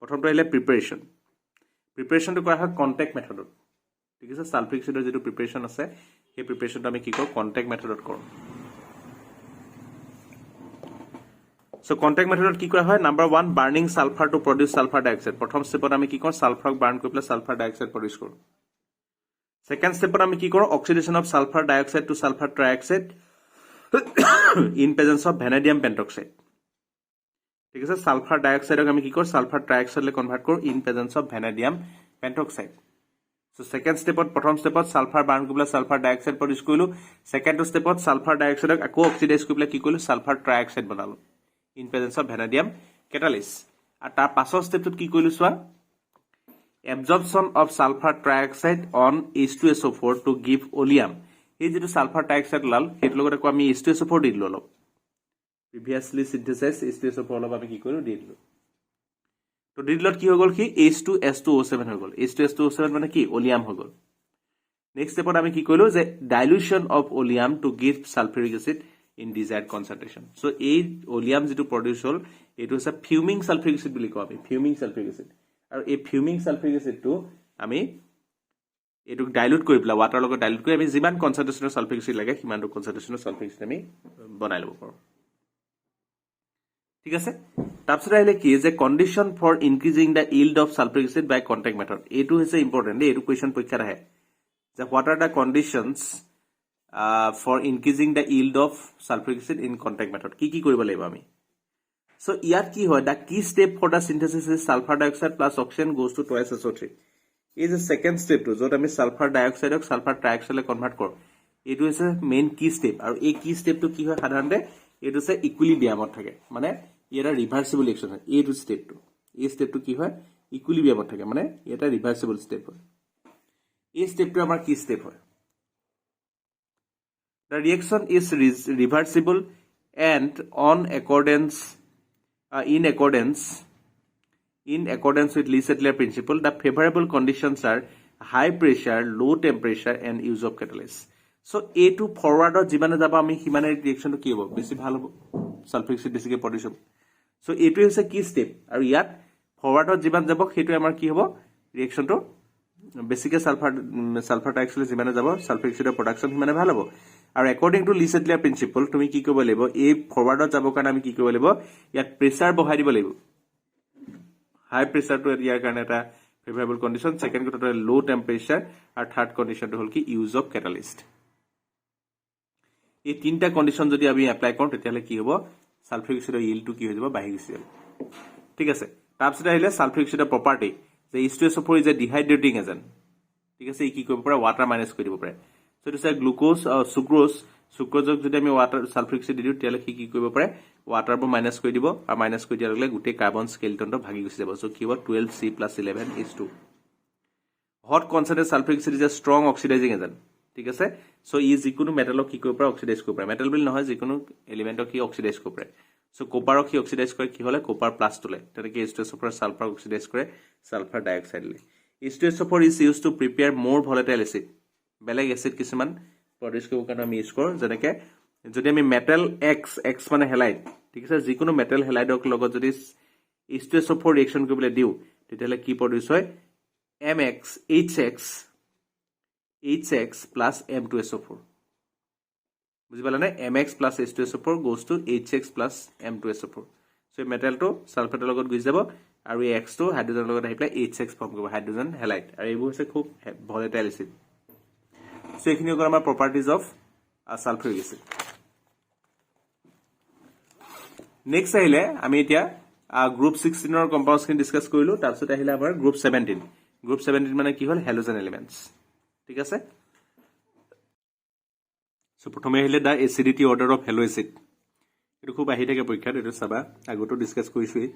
প্ৰথমটো আহিলে প্ৰিপাৰেশ্যনটো কৰা হয় কণ্টেক্ট মেথডত। ঠিক আছে, সালফিউৰিক এসিডৰ যিটো প্ৰিপাৰেশ্যন আছে সেই প্ৰিপাৰেশ্যনটো আমি কি কৰোঁ, কণ্টেক্ট মেথডত কৰোঁ। সো কণ্টেক্ট মেথডত কি কৰা হয়, number 1 burning sulphur to produce sulphur dioxide. প্ৰথম ষ্টেপত আমি কি কৰোঁ, সালফাৰক বাৰ্ন কৰি পেলাই সালফাৰ ডাইঅক্সাইড প্ৰডিউচ কৰোঁ। সেকেন্ড ষ্টেপত আমি কি কৰোঁ, oxidation of sulphur dioxide to sulphur trioxide in presence of vanadium pentoxide. ঠিক আছে, সালফাৰ ডাইঅক্সাইডক আমি কি কৰোঁ, সালফাৰ ট্ৰাইঅক্সাইডলৈ কনভাৰ্ট কৰোঁ in presence of vanadium pentoxide. So second ষ্টেপত, প্ৰথম ষ্টেপত সালফাৰ বাৰ্ন কৰি পেলাই সালফাৰ ডাইঅক্সাইড প্ৰডিউচ কৰিলোঁ। সেকেন্ড ষ্টেপত সালফাৰ ডাইঅক্সাইডক আকৌ অক্সিডাইজ কৰি পেলাই কি কৰিলোঁ, সালফাৰ ট্ৰাইঅক্সাইড বনালোঁ in presence of vanadium catalyst. আৰু তাৰ পাছৰ ষ্টেপটোত কি কৰিলোঁ চোৱা, absorption of sulphur trioxide on H2SO4 to give oleum. এই যিটো সালফাৰ ট্ৰাইঅক্সাইড ওলাল সেইটোৰ লগত আকৌ আমি H2SO4 দি দিলোঁ অলপ, প্ৰিভিয়াছলি সিনথেসাইজ H2SO4 অলপ আমি কি কৰিলোঁ, দি দিলোঁ। তো দি দিলত কি হৈ গ'ল, কি H2S2O7 হৈ গ'ল। H2S2O7 মানে কি, ওলিয়াম হৈ গ'ল। নেক্সট ষ্টেপত আমি কি কৰিলোঁ, যে dilution of oleum to give sulphuric acid in desired concentration. So এই ওলিয়াম যিটো প্ৰডিউচ হ'ল এইটো হৈছে ফিউমিং সালফিউৰিক এসিড বুলি কওঁ আমি, ফিউমিং সালফিউৰিক এসিড। আৰু এই ফিউমিং সালফিউৰিক এসিডটো আমি এইটোক ডাইলুট কৰি পেলাই ৱাটাৰ লগত ডাইলুট কৰি আমি যিমান কনচেন্ট্ৰেচনৰ সালফিক এসিড লাগে সিমানটো কনচেন্ট্ৰেচনৰ সালফিক এসিড আমি বনাই ল'ব পাৰোঁ ঠিক আছে তাৰপিছত আহিলে কি যে condition for increasing the yield of sulphuric acid by contact method এইটো হৈছে ইম্পৰ্টেণ্ট দেই এইটো কুৱেশ্যন পৰীক্ষাত আহে যে what are the conditions for increasing the yield of sulphuric acid in contact method কি কৰিব লাগিব আমি So, ইয়াত কি হয় the key step for the synthesis is sulfur dioxide plus oxygen goes to twice SO3 is the second step to যত আমি sulfur dioxide ক sulfur trioxide লে কনভাৰ্ট কৰো এইটো হৈছে মেইন কি স্টেপ আৰু এই কি স্টেপটো কি হয় সাধাৰণতে এইটো হৈছে ইকুইলিব্ৰিয়ামত থাকে মানে এটা ৰিভাৰ্সিবল ৰিঅ্যাকশন হয় এইটো স্টেপটো এই স্টেপটো কি হয় ইকুইলিব্ৰিয়ামত থাকে মানে এটা ৰিভাৰ্সিবল স্টেপ হয় এই স্টেপটো আমাৰ কি স্টেপ হয় the reaction is reversible and on accordance in accordance with Lee-Settler principle, the favorable conditions are high pressure, low temperature, and use of catalyst. So, A to forward or jimane jaba ami himane reaction to ki hobo besi bhalo sulfuric acid besike produce hobo. So, A to is a key step. Aru yat forward or jiman jabo hetu amar ki hobo reaction to basically sulfur dioxide jimane jabo sulfuric acid production himane bhalo hobo. আৰু according to Lee-Settler principle তুমি কি কৰিব লাগিব এই ফৰৱাৰ্ডত যাব কাৰণে আমি কি কৰিব লাগিব ইয়াত প্ৰেসাৰ বহাই দিব লাগিব হাই প্ৰেসাৰটো ইয়াৰ কাৰণে এটা ফেভৰেবল কন্ডিশন সেকেন্ড কথাটো লো টেম্পাৰেচাৰ আৰু থাৰ্ড কন্ডিশনটো হ'ল কি ইউজ অফ ক্যাটালিস্ট এই তিনটা কন্ডিশন যদি আমি এপ্লাই কৰোঁ তেতিয়ালে কি হ'ব সালফিক এসিডৰ ইল্ডটো কি হৈ যাব বাঢ়ি গৈছে ঠিক আছে তাৰপিছত আহিলে সালফিক এসিডৰ প্ৰপাৰ্টি যে H2SO4 ইজ এ ডিহাইড্ৰেটিং এজেন্ট ঠিক আছে ই কি কৰিব পাৰে ওয়াটাৰ মাইনাস কৰি দিব পাৰে So, it is a glucose or sucrose. Sucrose যদি আমি water sulfuric acid দিও তেলে কি কি কৰিব পাৰে water ব মাইনাস কৰি দিব আৰু মাইনাস কৰি দিয়াৰ লগে গুটে কাৰ্বন স্কেলটনটো ভাগি গুচি যাব সো কি হ'ব 12C+11H2 hot concentrated sulfuric acid is a strong oxidizing agent ঠিক আছে সো ই যিকোনো মেটালক কি কৰিব পাৰে অক্সিডাইজ কৰিব পাৰে মেটাল বিল নহয় যিকোনো এলিমেন্টক কি অক্সিডাইজ কৰিব পাৰে সো কপাৰক কি অক্সিডাইজ কৰে কি হলে কপাৰ প্লাস তোলে তেনেকে H2SO4 সালফাৰ অক্সিডাইজ কৰে সালফাৰ ডাইঅক্সাইড লে H2SO4 is used to prepare more volatile acid বেলেগ এসিড কিছুমান প্ৰডিউস কৰিব কাৰণে আমি ইউজ কৰো যেনেকে যদি আমি মেটাল x মানে হেলাইড ঠিক আছে যিকোনো মেটাল হেলাইডক লগত যদি H2SO4 ৰিঅ্যাকশন কৰিবলৈ দিও তেতিয়ালে কি প্ৰডিউস হয় HX plus M2SO4 বুজি পালানে MX plus H2SO4 goes to HX plus M2SO4 so মেটালটো সালফেটৰ লগত গুছি যাব আৰু এই X টো হাইড্ৰোজেনৰ লগত আহি পেলাই HX ফৰ্ম কৰিব হাইড্ৰোজেন হেলাইড আৰু এইবোৰ হৈছে খুব ভলেটাইল এসিড So, এইখিনি হ'ল আমাৰ properties of sulfuric acid. Next আহিলে আমি এতিয়া group 16 ৰ compounds খিনি ডিসকাস কৰিলো তাৰপিছত আহিলে আমাৰ group 17 group 17 মানে কি হ'ল halogen elements ঠিক আছে সো প্ৰথমে আহিলে the acidity order of halo acid এটো খুব আহি থাকে পৰীক্ষাত এটো চাবা আগতো ডিসকাস কৰিছোই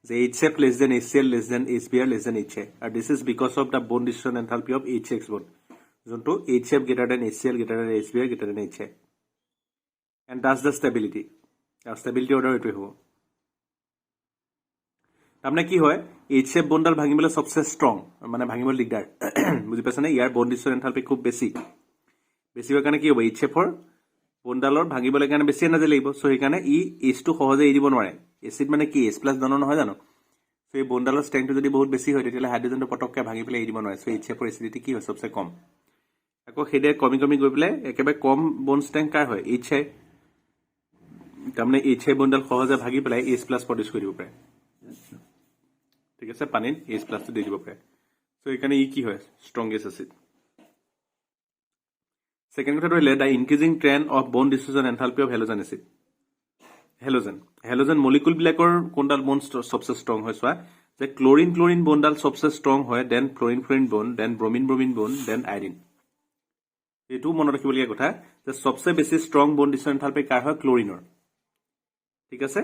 যে HF less than HCl less than HBr less than HA and this is because of the bond dissociation enthalpy of HX bond Zonto HF greater than HCl greater than HBr greater than HA. And that's the stability. Our stability order it will. Tamne ki hoy HF bondal bhangibole sobse strong mane bhangibole digdar বুজি পাছনে ইয়াৰ bond dissociation enthalpy খুব বেছি বেছি হোৱাৰ কাৰণে কি হ'ব HF ৰ বন্ডালৰ ভাঙিবলৈ কাৰণে বেছি এনাৰ্জি লাগিব সো সেইকাৰণে ই H টো সহজে এৰি দিব নোৱাৰে এসিড মানে কি H+ ধৰণৰ নহয় জানো সো এই বন্ডালৰ ষ্ট্ৰেংথটো যদি বহুত বেছি হয় তেতিয়ালে হাইড্ৰোজেনটো পটককে ভাঙি পেলাই এৰি দিব নোৱাৰে সো HF ৰ এসিডিটি কি হয় সবসে কম আকৌ হেডে কমি গৈ পেলে একেবাৰে কম বন্ড ষ্ট্ৰেংথ কাৰ হয় HI তাৰমানে HI বন্ডাল সহজে ভাগি পেলাই H+ প্ৰডিউস কৰি দিব পাৰে ঠিক আছে পানীত H+ টো দি দিব পাৰে সো এখানে ই কি হয় স্ট্ৰংগেষ্ট এসিড সেকেন্ড কথাটো হলে the increasing trend of bond dissociation enthalpy of halogen acid halogen molecule বিলাকৰ কোনডাল বন্ড সবচে স্ট্ৰং হয় সোৱা যে ক্লোৰিন বন্ডাল সবচে স্ট্ৰং হয় then fluorine bond then bromine bond then iodine এটো মনত ৰাখিবলগীয়া কথা যে সবচে বেছি স্ট্ৰং বন্ড ডিসোচিয়েশন এনথালপি কাৰ হয় ক্লোৰিনৰ ঠিক আছে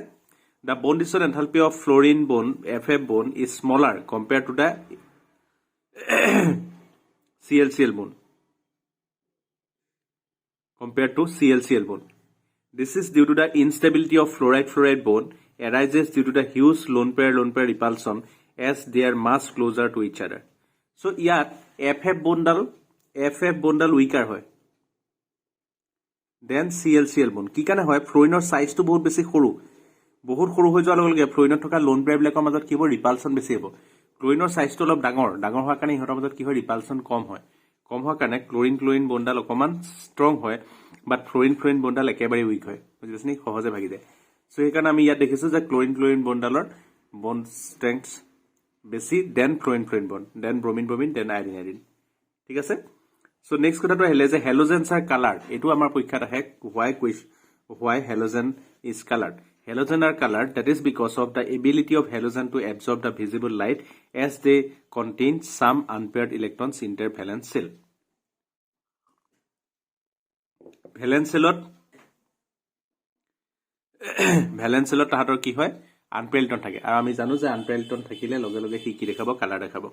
the bond dissociation enthalpy of fluorine bond FF bond is smaller compared to the ClCl bond this is due to the instability of fluoride bond arises due to the huge lone pair repulsion as they are much closer to each other so ইয়াত FF bondal weaker হয় then ClCl bond কি কাৰণে হয় ফ্লোৰিনৰ সাইজটো বহুত সৰু হৈ যোৱাৰ লগে লগে ফ্লোৰিনত থকা লোন পেয়াৰ বিলাকৰ মাজত কি হ'ব ৰিপালচন বেছি হ'ব ক্লোৰিনৰ সাইজটো অলপ ডাঙৰ হোৱাৰ কাৰণে ইহঁতৰ মাজত কি হয় ৰিপালচন কম হোৱাৰ কাৰণে ক্লোৰিন বন্ডাল অকমান ষ্ট্ৰং হয় বাট ফ্লোৰিন বন্ডাল একেবাৰে উইক হয় বুজি পাইছনি সহজে ভাগি যায় সো সেইকাৰণে আমি ইয়াত দেখিছো যে ক্লোৰিন বন্ডালৰ বন্ড ষ্ট্ৰেংথ বেছি then fluorine bond then bromine then iodine ঠিক আছে সো নেক্সট কথাটো আহিলে যে হেলোজেনছ আৰ কালাৰ্ড এইটো আমাৰ পৰীক্ষাত আহে why halogen is colored halogen are colored that is because of the ability of halogen to absorb the visible light as they contain some unpaired electrons in their valence shell valence shellot তাহাতৰ কি হয় unpaired electron থাকে আৰু আমি জানো যে unpaired electron থাকিলে লগে লগে কি দেখাব কালাৰ দেখাব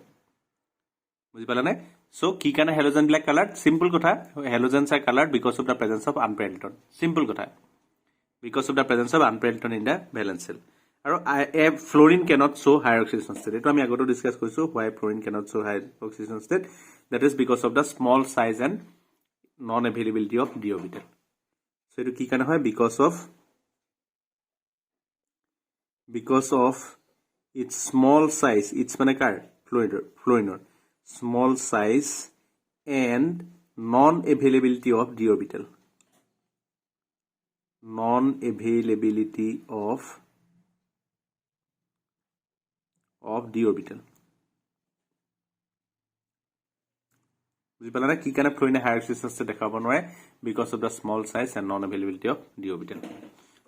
বুজি পালা নাই সো কি কাৰণে হেলোজেন বিলাক কালাৰ্ড সিম্পল কথা halogens are coloured because of the presence of unpaired electron simple কথা because of the presence of unpaired electron in the valence shell আৰু fluorine can't show higher oxidation state এটো আমি আগতে ডিসকাস কৰিছো why fluorine cannot show higher oxidation state that is because of the small size and non availability of d orbital so এটো কি কাৰণে হয় because of its small size its মানে কাৰ ফ্লোৰিনৰ small size and non-availability of d orbital non-availability of d orbital বুজি পালা না কি কাৰণে ফ্লোৰিনে হায়াৰ অক্সিডেশন ষ্টেট দেখাব নোৱাৰে because of da small size and non availability of d orbital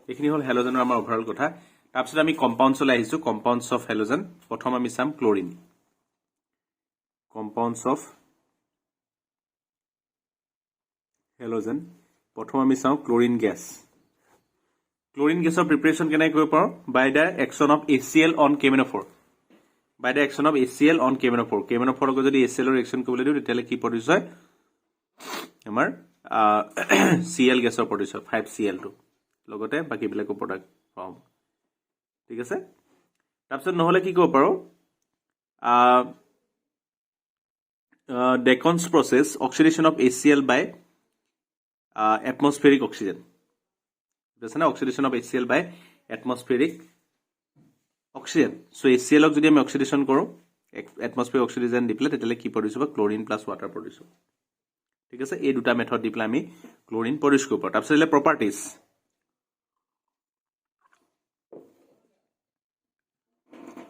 এইখিনি হল হেলোজেনৰ আমাৰ ওভাৰঅল কথা তাৰপিছত আমি কম্পাউণ্ডছলৈ আহিছো কম্পাউণ্ডছ অফ হেলোজেন প্ৰথম আমি চাম ক্লোৰিন compounds of halogen প্ৰথম আমি চাও ক্লোৰিন গ্যাস প্ৰিপাৰেচন কেনে কৰিব পাৰো by the action of HCl on KMnO4 KMnO4 লগত যদি HCl ৰ ৰিএকচন কৰিবলৈ দিও তেতিয়ালে কি প্ৰডিউস হয় আমাৰ Cl গেছৰ প্ৰডিউস হয় 5Cl2 লগতে বাকি বিলাকো প্ৰডাক্ট পাম ঠিক আছে তাৰপিছত নহলে কি কৰিব পাৰো Decon's process oxidation of HCl by atmospheric oxygen বুঝছেনে oxidation of HCl by atmospheric oxygen so HCl ক যদি আমি অক্সিডেশন কৰো atmospheric oxygen দি পেলে তেতিয়ালে কি প্ৰডিউস হ'ব ক্লোৰিন প্লাস ওয়াটাৰ প্ৰডিউস হ'ব ঠিক আছে এই দুটা মেথড দি পেলে আমি ক্লোৰিন প্ৰডিউস কৰিব পাৰো তাৰপিছত হলে properties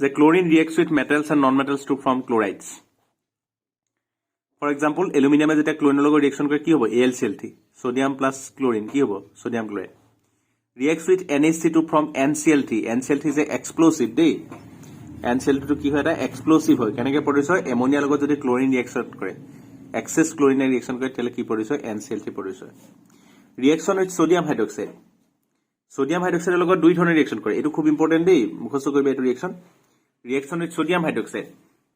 the chlorine reacts with metals and non-metals to form chlorides For example, aluminum যেতিয়া ক্লোৰিনৰ লগত ৰিএকচন কৰে কি হ'ব AlCl3 সোডিয়াম প্লাস ক্লোৰিন কি হ'ব sodium chloride reacts with NaC2 from NCl3 is a explosive দেই NCl2 কি হয় এটা এক্সপ্লোসিভ হয় কেনেকৈ প্ৰডিউস হয় এমোনিয়া লগত যদি ক্লোৰিন ৰিএকচন কৰে এক্সেস ক্লোৰিন ৰিএকচন কৰে তেলে কি প্ৰডিউস হয় NCl3 প্ৰডিউস হয় ৰিএকচন উইথ সোডিয়াম হাইড্ৰক্সাইডৰ লগত দুই ধৰণৰ ৰিএকচন কৰে এটো খুব ইম্পৰ্টেন্ট দেই মুখস্থ কৰিবা এটো ৰিএকচন উইথ সোডিয়াম হাইড্ৰক্সাইড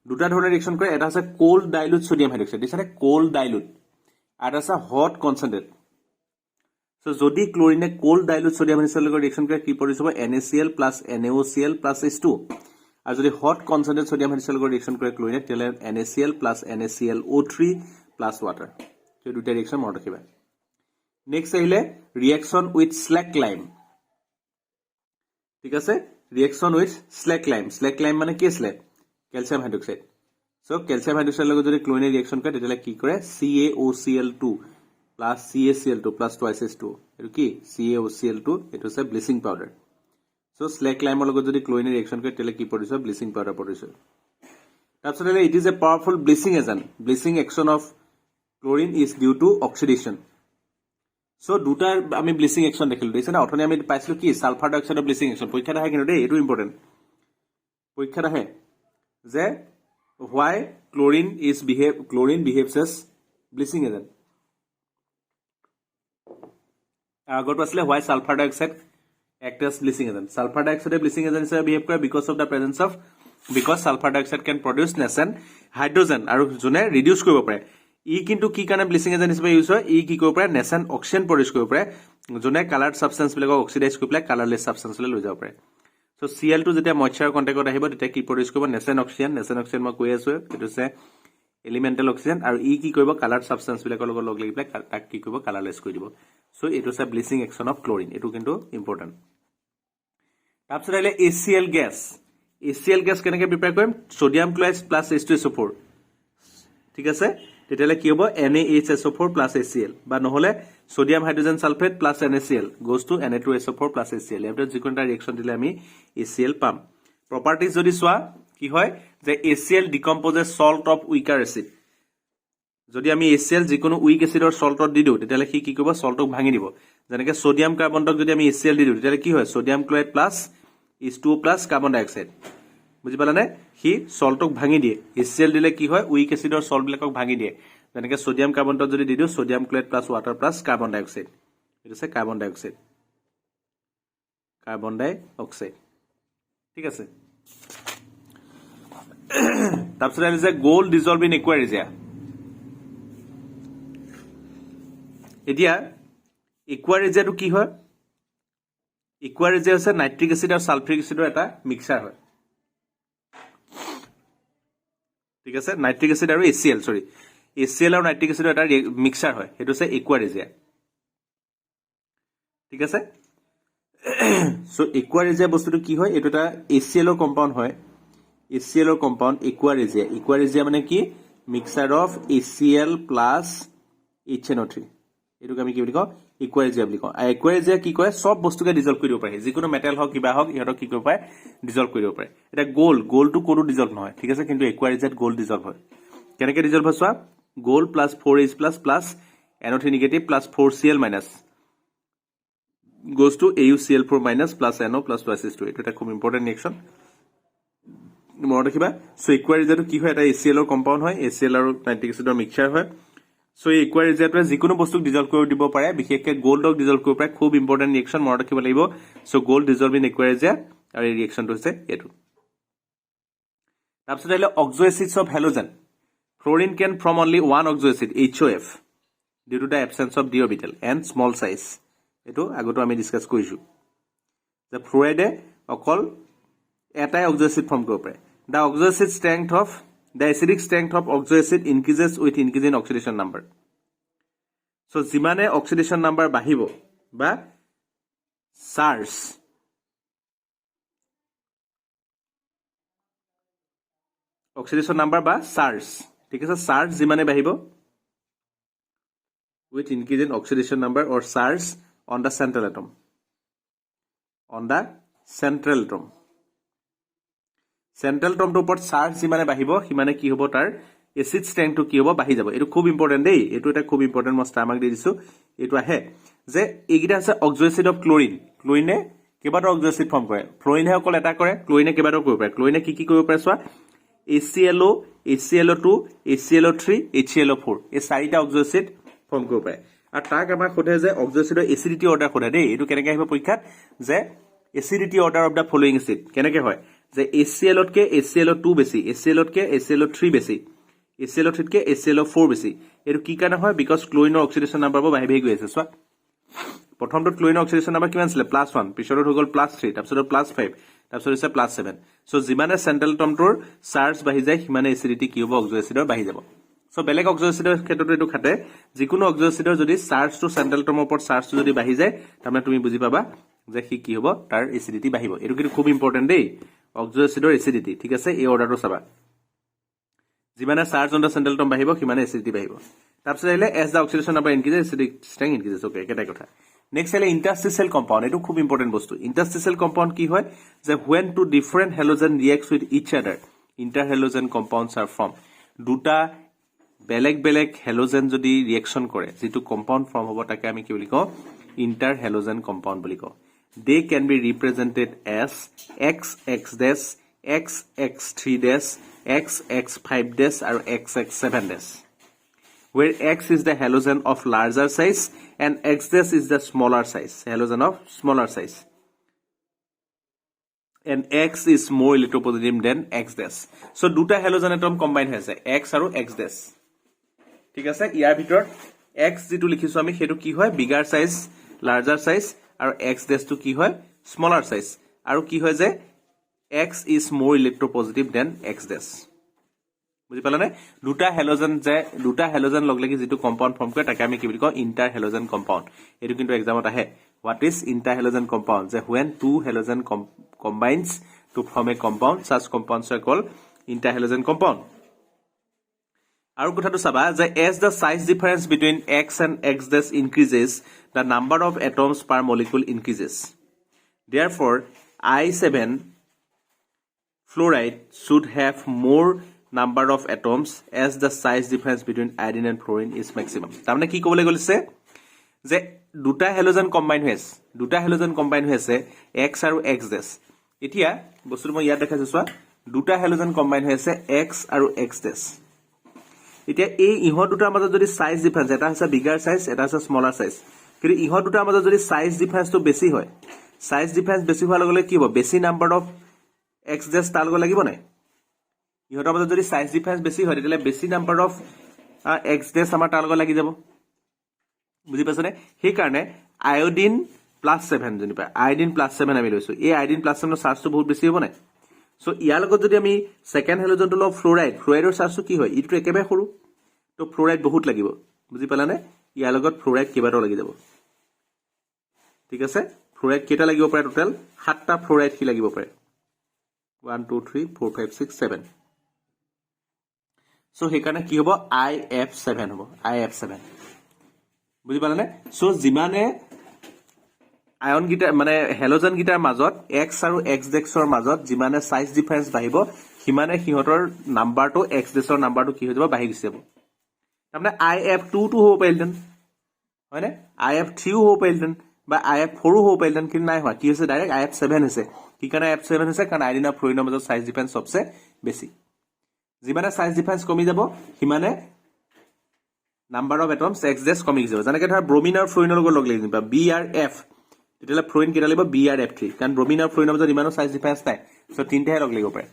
দুটা ধৰণৰ ৰিএকচন কৰে এটা আছে কোল্ড ডাইলুট সোডিয়াম হাইড্ৰক্সাইড দিছানে কোল্ড ডাইলুট আৰু আছে হট কনসেন্ট্ৰেট সো যদি ক্লোৰিনে কোল্ড ডাইলুট সোডিয়াম হাইড্ৰক্সাইডৰ লগত ৰিএকচন কৰে কি প্ৰডিউস হ'ব NaCl NaOCl H2 আৰু যদি হট কনসেন্ট্ৰেট সোডিয়াম হাইড্ৰক্সাইডৰ লগত ৰিএকচন কৰে ক্লোৰিনে তেলে NaCl NaClO3 ওয়াটাৰ তো দুটা ৰিএকচন মনত ৰাখিবা নেক্সট আহিলে ৰিএকচন উইথ স্ল্যাক লাইম ঠিক আছে ৰিএকচন উইথ স্ল্যাক লাইম মানে কি slack calcium hydroxide so calcium hydroxide লগত যদি ক্লোৰিনে ৰিঅ্যাকশন কৰে তেতিয়ালে কি কৰে CaOCl2 plus CaCl2 plus twice H2 এটো কি CaOCl2 এটো আছে ব্লিচিং পাউডার সো স্ল্যাক লাইমৰ লগত যদি ক্লোৰিনে ৰিঅ্যাকশন কৰে তেতিয়ালে কি প্ৰডিউস হয় ব্লিচিং পাউডাৰ প্ৰডিউস হয় তাৰপিছত it is a powerful bleaching agent bleaching action of chlorine is due to oxidation so দুটাৰ আমি ব্লিচিং অ্যাকশন দেখিলো দিছে না অথনি আমি পাইছিলো কি সালফাৰ ডাইঅক্সাইডৰ ব্লিচিং অ্যাকশন পৰীক্ষাত আহে কিন্তু দেই এটো ইম্পৰ্টেন্ট পৰীক্ষাত আহে যে why chlorine behaves as bleaching agent আগত আসলে why sulfur dioxide act as bleaching agent sulfur dioxide bleaching agent হিচাপে behave কৰে because sulfur dioxide can produce nascent hydrogen আৰু জনে ৰিডিউস কৰিব পাৰে ই কিন্তু কি কাৰণে ব্লিচিং এজেন্ট হিচাপে ইউজ হয় ই কি কৰিব পাৰে nascent oxygen প্ৰডিউস কৰিব পাৰে জনে কালাৰ্ড সাবস্টেন্স বিলাকক অক্সিডাইজ কৰি পেলাই কালাৰলেস সাবস্টেন্সলৈ লৈ যাব পাৰে So Cl2 যেতিয়া ময়শ্চাৰৰ কন্টেক্টত আহিব তেতিয়া কি প্ৰডিউস কৰিব nascent oxygen মই কৈ আছো এটো আছে এলিমেন্টাল অক্সিজেন আৰু ই কি কৰিব কালাৰ সাবস্টেন্স বিলাকৰ লগত লগ লাগি পেলাই তাক কি কৰিব কালাৰলেস কৰি দিব সো এটো আছে ব্লিচিং অ্যাকশন অফ ক্লোৰিন এটো কিন্তু ইম্পৰ্টেন্ট তাৰপিছত আহিলে HCl HCl গেছ কেনেকৈ প্ৰিপেয়াৰ কৰিম সোডিয়াম ক্লোৰাইড প্লাছ H2SO4 ঠিক আছে তেতিয়ালে কি হ'ব NaHSO4 প্লাছ HCl বা নহলে sodium hydrogen sulphate plus NaCl goes to Na2SO4 plus HCl এফটাৰ যিকোনো এটা ৰিঅ্যাকশন দিলে আমি HCl পাম প্ৰপাৰ্টিজ যদি চোৱা কি হয় যে HCl decomposes salt of weaker acid যদি আমি HCl যিকোনো উইক এসিডৰ সল্টত দি দিও তেতিয়ালে কি কৰিব সল্টক ভাঙি দিব যেনেকৈ সোডিয়াম কাৰ্বনক যদি আমি HCl দি দিও তেতিয়ালে কি হয় sodium chloride plus H2O plus carbon dioxide বুজি পালানে হি সল্টক ভাঙি দিয়ে HCl দিলে কি হয় উইক এসিডৰ সল্ট বিলাকক ভাঙি দিয়ে যেনেকৈ সোডিয়াম কাৰ্বনটো যদি দি দিও sodium chloride plus water plus carbon dioxide এটা আছে কাৰ্বন ডাই অক্সাইড ঠিক আছে তাৰপিছত আহিছে গোল্ড ডিজলভ ইন একুৱাৰিজিয়া এতিয়া একুৱাৰিজিয়াটো কি হয় একুৱাৰিজিয়া হৈছে নাইট্ৰিক এসিড আৰু সালফ্ৰিক এসিডৰ এটা মিক্সাৰ হয় ঠিক আছে নাইট্ৰিক এসিড আৰু HCl আৰু নাইট্ৰিক এসিডৰ এটা মিক্সাৰ হয় সেইটো হৈছে একুৱাৰিজিয়া ঠিক আছে সো একুৱাৰিজিয়া বস্তুটো কি হয় এটো এটা HCl ৰ কম্পাউণ্ড হয় HCl ৰ কম্পাউণ্ড একুৱাৰিজিয়া মানে কি mixer of HCl plus HNO3 এটোক আমি কি বুলি কওঁ একুৱাৰিজিয়া বুলি কওঁ একুৱাৰিজিয়া কি কয় সব বস্তুকে ডিজলভ কৰিব পাৰে যিকোনো মেটেল হক কিবা হক ইহতক কি কৰিব পাৰে ডিজলভ কৰিব পাৰে এটা গোল্ডটো কোনো ডিজলভ নহয় ঠিক আছে কিন্তু একুৱাৰিজিয়াত গোল্ড ডিজলভ হয় কেনেকৈ ডিজলভ হয় চোৱা gold plus 4H plus NO3 negative plus 4Cl minus goes to AuCl4 minus plus NO plus 2H2 এটো এটা খুব ইম্পৰ্টেন্ট ৰিঅ্যাকশন মনত ৰাখিবা সো একুৱাৰিজিয়াটো কি হয় এটা HCl ৰ কম্পাউণ্ড হয় HCl আৰু নাইট্ৰিক এসিডৰ মিক্সচাৰ হয় সো এই একুৱাৰিজিয়াটোৱে যিকোনো বস্তুক ডিজলভ কৰি দিব পাৰে বিশেষকৈ গোল্ডক ডিজলভ কৰিব পাৰে খুব ইম্পৰ্টেন্ট ৰিঅ্যাকশন মনত ৰাখিব লাগিব so gold dissolve in aqua regia আৰু এই ৰিঅ্যাকশনটো হৈছে এটো তাৰপিছত আহিলে oxo acids of halogen fluorine can from only one oxo acid HOF due to the absence of d orbital and small size এটো আগতো আমি ডিসকাস কৰিছো যে ফ্লোৰাইডে অকল এটাই অক্সো এসিড ফৰ্ম কৰিব পাৰে the oxo acid strength of the acidic strength of oxo acid increases with increase in oxidation number so যিমানে oxidation number বাঢ়িব বা SARS oxidation number বা SARS ঠিক আছে SARS যিমানে বাঢ়িব with increase in oxidation number or SARS on the central atom central atom to উপৰত চাৰ্জ যিমানে বাঢ়িব সিমানে কি হ'ব তাৰ এসিড স্ট্ৰেংথটো কি হ'ব বাঢ়ি যাব এটো খুব ইম্পৰ্টেন্ট দেই এটো এটা খুব ইম্পৰ্টেন্ট মই স্টামাক দি দিছো এটো আহে যে এইগিটা আছে অক্সো এসিড অফ ক্লোৰিনে কেইবাটাও অক্সো এসিড ফৰ্ম কৰে ফ্লোৰিনে অকল এটা কৰে ক্লোৰিনে কেইবাটাও কৰিব পাৰে ক্লোৰিনে কি কৰিব পাৰে চোৱা HClO HClO2 HClO3 HClO4 এই চাৰিটা অক্সো এসিড ফৰ্ম কৰিব পাৰে আৰু তাক আমাক সোধে যে অক্সো এসিডৰ এসিডিটি অৰ্ডাৰ সোধে দেই এটো কেনেকৈ আহিব পৰীক্ষাত যে acidity order of the following acid কেনেকৈ হয় যে HClতকে HClO2 বেছি HClতকে HClO3 বেছি HClO3তকে HClO4 বেছি এটো কি কাৰণে হয় বিকজ ক্লোৰিনৰ অক্সিডেশন নাম্বাৰ বাঢ়ি গৈ আছে চোৱা প্ৰথমটো ক্লোৰিনৰ অক্সিডেশন নাম্বাৰ কিমান আছিল +1 পিছৰটো হৈ গ'ল +3 তাৰপিছত +5 তাৰপিছত হৈছে +7 সো যিমানে সেন্ট্ৰেল এটমটোৰ চাৰ্জ বাঢ়ি যায় সিমানে এসিডিটি কি হ'ব অক্সো এসিডৰ বাঢ়ি যাব সো বেলেগ অক্সো এসিডৰ ক্ষেত্ৰটো এটো খাতে যিকোনো অক্সো এসিডৰ যদি চাৰ্জটো সেন্ট্ৰেল এটমৰ ওপৰত চাৰ্জটো যদি বাঢ়ি যায় তাৰমানে তুমি বুজি পাবা যে কি হ'ব তাৰ এসিডিটি বাঢ়িব এটো কিন্তু খুব ইম্পৰ্টেন্ট দেই অক্সো এসিডৰ এসিডিটি ঠিক আছে এই অৰ্ডাৰটো চাবা যিমানে charge on the central atom বাঢ়িব সিমানে এসিডিটি বাঢ়িব তাৰপিছত আহিলে এজ দা অক্সিডেশন নাম্বাৰ ইনক্ৰিজেস এসিডিক স্ট্ৰেংথ ইনক্ৰিজেস ওকে একেটা কথা নেক্সট আহিলে ইন্টাৰস্টিচিয়েল কম্পাউণ্ড এটো খুব ইম্পৰ্টেন্ট বস্তু ইন্টাৰস্টিচিয়েল কম্পাউণ্ড কি হয় যে when two different halogen reacts with each other interhalogen compounds are formed দুটা বেলেগ হ্যালোজেন যদি ৰিঅ্যাকশন কৰে যেটো কম্পাউণ্ড ফৰ্ম হ'ব তাকে আমি কি বুলি কওঁ ইন্টাৰহ্যালোজেন কম্পাউণ্ড বুলি কওঁ they can be represented as XX dash XX3 dash XX5 dash আৰু XX7 dash where X is the halogen of larger size and X dash is the smaller size halogen of smaller size and X is more electropositive than X dash so দুটা halogen atom combine হৈছে X আৰু X dash ঠিক আছে ইয়াৰ ভিতৰত X যেটো লিখিছো আমি হেতু কি হয় বিগাৰ সাইজ লাৰ্জাৰ সাইজ আৰু X dash to কি হয় smaller size আৰু কি হয় যে X is more electropositive than X dash বুজি পালানে দুটা হ্যালোজেন লগ লাগি যেটো কম্পাউণ্ড ফৰ্ম কৰে তাকে আমি কি বুলি কওঁ ইন্টাৰহ্যালোজেন কম্পাউণ্ড এটো কিন্তু এক্সামত আহে what is interhalogen compound যে when two halogen combines to form a compound. Such compounds are called interhalogen compound. আৰু কথাটো চাবা যে as the size difference between X and X dash increases, the number of atoms per molecule increases. Therefore, I7 fluoride should have more number of atoms as the size difference between iodine and fluorine is maximum. তাৰমানে কি ক'বলৈ গৈছে যে দুটা হেলোজেন কম্বাইন হৈ আছে X আৰু X dash. এতিয়া বস্তুটো মই ইয়াত দেখাইছো চোৱা দুটা হেলোজেন কম্বাইন হৈ আছে X আৰু X dash. এতিয়া এই ইহত দুটাৰ মাজত যদি সাইজ ডিফাৰেন্স এটা আছে বিগাৰ সাইজ এটা আছে স্মলাৰ সাইজ কিন্তু ইহত দুটাৰ মাজত যদি সাইজ ডিফাৰেন্সটো বেছি হয় সাইজ ডিফাৰেন্স বেছি হোৱাৰ লগে লগে কি হ'ব বেছি নাম্বাৰ অফ x ডেছ তাৰ লগে লাগিব নাই ইহতৰ মাজত যদি সাইজ ডিফাৰেন্স বেছি হয় তেতিয়ালে বেছি নাম্বাৰ অফ x ডেছ আমাৰ তাৰ লগে লাগি যাব বুজি পাছনে সেই কাৰণে আয়োডিন +7 জনি পায় আয়োডিন +7 আমি লৈছো এই আয়োডিন +7 ৰ চাৰ্জটো বহুত বেছি হ'ব নাই সো ইয়াৰ লগত যদি আমি সেকেন্ড হেলোজেনটো ল ফ্লোৰাইডৰ চাৰ্জটো কি হয় ইটো একেবাৰে সৰু তো ফ্লোৰাইড বহুত লাগিব বুজি পালানে ইয়াৰ লগত ফ্লোৰাইড কেইবাটাও লাগি যাব ঠিক আছে ফ্লোৰাইড কেইটা লাগিব পাৰে টোটাল 7টা ফ্লোৰাইড কি লাগিব পাৰে 1 2 3 4 5 6 7 সো হেকাৰণে কি হ'ব IF7 হ'ব IF7 বুজি পালানে সো জিমানে আয়ন গিটা মানে হেলোজেন গিটাৰ মাজত x আৰু x ডেক্সৰ মাজত জিমানে সাইজ ডিফাৰেন্স বাঢ়িব হিমানে হিহতৰ নাম্বাৰটো x ডেক্সৰ নাম্বাৰটো কি হৈ যাব বাঢ়ি গৈছে তাৰমানে IF2 টো হ'ব পাৰিলতেন হয়নে IF3 হ'ব পাৰিলতেন বা IF4 হ'ব পাৰিলতেন কিন্তু নাই হোৱা কি হৈছে ডাইৰেক্ট IF7 হৈছে কি কাৰণে IF7 হৈছে কাৰণ আইডিন আৰু ফ্লোৰিনৰ মাজত সাইজ ডিফাৰেন্স সবচে বেছি যিমানে সাইজ ডিফাৰেন্স কমি যাব হিমানে নাম্বাৰ অফ এটমছ x ডেছ কমি যাব যেনেকৈ ধৰা ব্ৰোমিন আৰু ফ্লোৰিনৰ লগত লগ লাগি দিবা BRF তেতিয়ালে ফ্লোৰিন কেটা লাগিব BRF3 কাৰণ ব্ৰোমিন আৰু ফ্লোৰিনৰ মাজত ইমানো সাইজ ডিফাৰেন্স নাই সো তিনটাহে লগ লাগিব পাৰে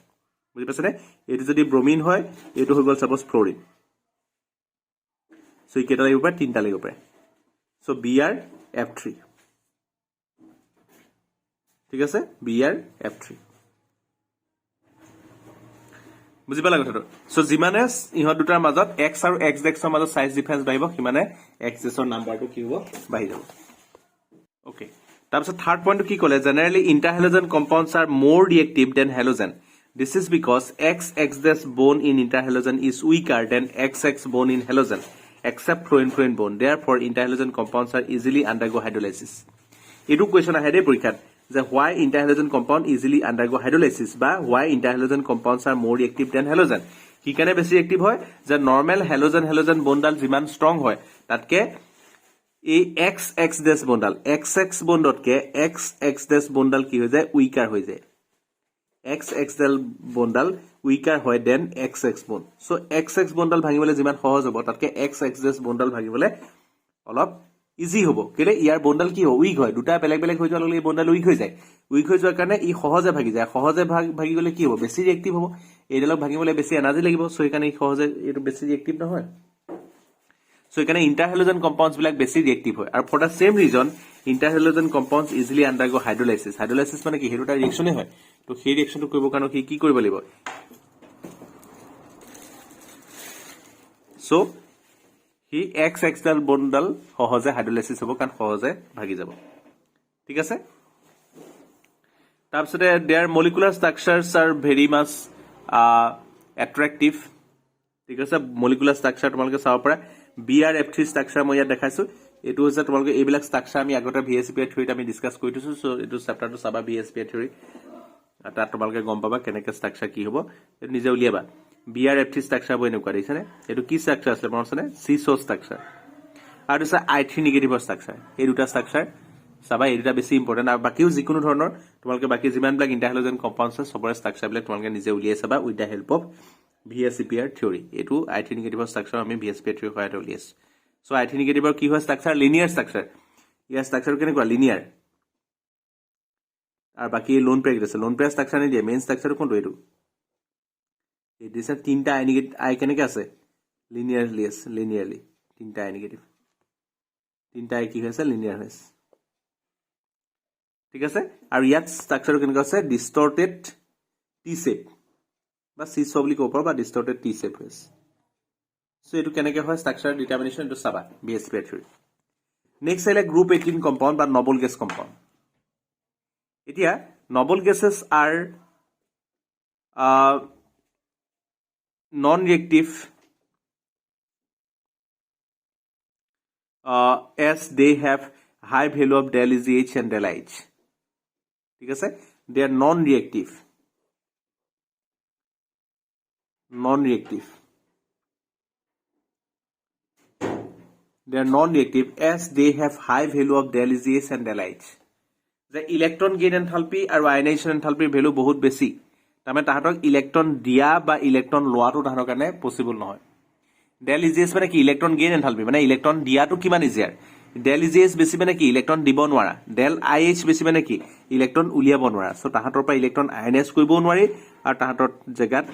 বুজি পাছনে এটো যদি ব্ৰোমিন হয় এটো হৈ গল সাপোজ ফ্লোৰিন সো কেটা লাগিব পাৰে তিনটা লাগিব পাৰে সো BRF3 ঠিক আছে BRF3 বুজি পালা কথাটো সো জিমানে ইহত দুটাৰ মাজত x আৰু x ডেক্সৰ মাজত সাইজ ডিফাৰেন্স বাঢ়িব হিমানে x ডেক্সৰ নাম্বাৰটো কি হ'ব বাঢ়ি যাব ওকে তাৰপিছত থাৰ্ড পইণ্টটো কি ক'লে generally interhalogen compounds are more reactive than halogen this is because x dash bone in interhalogen is weaker than x bone in halogen except fluorine bone therefore interhalogen compounds are easily undergo hydrolysis edu question ahe porikhat যে why interhalogen compound easily undergo hydrolysis বা why interhalogen compounds are more reactive than halogen কি কানে বেছি ৰিএক্টিভ হয় যে নরমাল হেলোজেন বন্ডাল যিমান স্ট্রং হয় তাতকে এই x dash বন্ডাল x বন্ডতকে x dash বন্ডাল কি হৈ যায় উইকাৰ হৈ যায় x dash বন্ডাল উইকাৰ হয় than x bond so x বন্ডাল ভাঙিবলে যিমান সহজ হ'ব তাতকে x dash বন্ডাল ভাঙিবলে অলপ ইজি হ'ব কেলে ইয়াৰ বন্ডাল কি হয় উইক হয় দুটা বেলেগ বেলেগ হৈ যোৱাৰ লগে বন্ডাল উইক হৈ যায় উইক হৈ যোৱাৰ কাৰণে ই সহজে ভাগি যায় সহজে ভাগি গলে কি হ'ব বেছি ৰিএক্টিভ হ'ব এইডালক ভাঙিবলে বেছি এনাৰ্জি লাগিব সো এই কাৰণে ই সহজে এটো বেছি ৰিএক্টিভ নহয় সো এই কাৰণে ইন্টাৰহেলোজেন কম্পাউণ্ডছ বিলাক বেছি ৰিএক্টিভ হয় আৰু for the same reason interhalogen compounds easily undergo hydrolysis মানে কি হেৰুটা ৰিএকচনে হয় তো সেই ৰিএকচনটো কৰিব কাৰণে কি কৰিব লাগিব সো হি x ডাল বন্ডাল সহজে হাইড্ৰোলাইসিস হ'ব কাৰণ সহজে ভাগি যাব ঠিক আছে তাৰপিছতে their molecular structures are very much attractive ঠিক আছে মলিকুলাৰ ষ্ট্ৰাকচাৰ তোমালোকে চাব পাৰা BRF3 ষ্ট্ৰাকচাৰ মই ইয়াত দেখাইছো এটো হৈছে তোমালোকে এইবিলাক ষ্ট্ৰাকচাৰ আমি আগতে VSPA থিওৰিত আমি ডিসকাস কৰিছো সো এটো চেপ্টাৰটো চাবা VSPA থিওৰি তাত তোমালোকে গম পাবা কেনেকৈ ষ্ট্ৰাকচাৰ কি হ'ব এটো নিজে উলিয়াবা BRF3 ষ্ট্ৰাকচাৰ বই এনেকুৱা দিছনে এটো কি ষ্ট্ৰাকচাৰ আছে মনত আছে CSO ষ্ট্ৰাকচাৰ আৰু আছে I3 নিগেটিভৰ ষ্ট্ৰাকচাৰ এই দুটা ষ্ট্ৰাকচাৰ চাবা এই দুটা বেছি ইম্পৰ্টেন্ট আৰু বাকিও যিকোনো ধৰণৰ তোমালোকে বাকি যিমান ব্লাক ইন্টাৰহেলোজেন কম্পাউণ্ডছ আছে সবৰে ষ্ট্ৰাকচাৰ বিলাক তোমালোকে নিজে উলিয়াই চাবা with the help of VSPA theory এটো I3 নিগেটিভৰ ষ্ট্ৰাকচাৰ আমি VSPA থিওৰি সহায়ত উলিয়াইছো সো I3 নিগেটিভৰ কি হয় ষ্ট্ৰাকচাৰ লিনিয়াৰ ষ্ট্ৰাকচাৰ ইয়াৰ ষ্ট্ৰাকচাৰ কেনেকুৱা লিনিয়াৰ আর বাকি লোন পেয়ার আছে লোন পেয়ার স্ট্রাকচার নিদিয়ে মেইন স্ট্রাকচার কোনটো এটো এই দিছে তিনটা আই কেনেকে আছে লিনিয়ারলি তিনটা আই নেগেটিভ তিনটা আই কি হৈছে লিনিয়ার হৈছে ঠিক আছে আর ইয়াত স্ট্রাকচার কেনেকে আছে ডিস্টর্টেড টি শেপ বা সিসো বুলি কব বা ডিস্টর্টেড টি শেপ হৈছে সো এটো কেনেকে হয় স্ট্রাকচার ডিটারমিনেশন এটো চাবা BSPA থিওরি নেক্সট আইলে গ্ৰুপ 18 কম্পাউন্ড বা নবল গেছ কম্পাউন্ড এতিয়া noble gases are non-reactive as they have high value of del EZH and del H. ঠিক আছে, they are non-reactive. They are non-reactive as they have high value of del EZH and del H. যে ইলেক্ট্ৰন গেইন এনথালপি আৰু আয়নাইজেশ্যন এনথালপিৰ ভেলু বহুত বেছি, তাৰমানে তাহাঁতক ইলেক্ট্ৰন দিয়া বা ইলেক্ট্ৰন লোৱাটো তাহাঁতৰ কাৰণে পচিবল নহয়। ডেল ইজিএছ মানে কি ইলেক্ট্ৰন গেইন এনথালপি, মানে ইলেক্ট্ৰন দিয়াটো কিমান ইজিয়াৰ। ডেল ইজিএছ বেছি মানে কি ইলেক্ট্ৰন দিব নোৱাৰা। ডেল আই এইচ বেছি মানে কি ইলেক্ট্ৰন উলিয়াব নোৱাৰা। চ' তাহাঁতৰ পৰা ইলেক্ট্ৰন আয়নাইজ কৰিবও নোৱাৰি আৰু তাহাঁতৰ জেগাত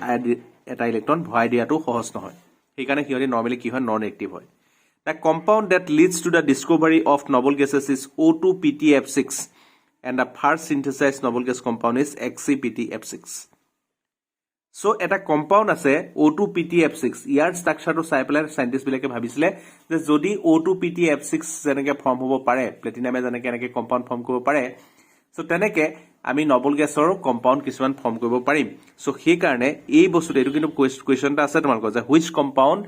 এটা ইলেক্ট্ৰন ভৰাই দিয়াটো সহজ নহয়। সেইকাৰণে সিহঁতে নৰ্মেলি কি হয় নন এক্টিভ হয়। The compound that leads to the discovery of noble gases is O2PTF6 and the first synthesized noble gas compound is XCPTF6. So এটা কম্পাউণ্ড আছে O2PTF6, ইয়াৰ ষ্ট্ৰাকচাৰটো চাই পেলাই সাইন্টিষ্ট বিলাকে ভাবিছিলে যে যদি O2PTF6 যেনেকে ফৰ্ম হ'ব পাৰে, প্লেটিনামে যেনেকে এনেকে কম্পাউণ্ড ফৰ্ম কৰিব পাৰে, সো তেনেকে আমি নবল গেছৰ কম্পাউণ্ড কিছুমান ফৰ্ম কৰিব পাৰিম। সো সেইকাৰণে এই বস্তুটো এইটো কিন্তু কুৱেশ্যন এটা আছে তোমালোকৰ যে which compound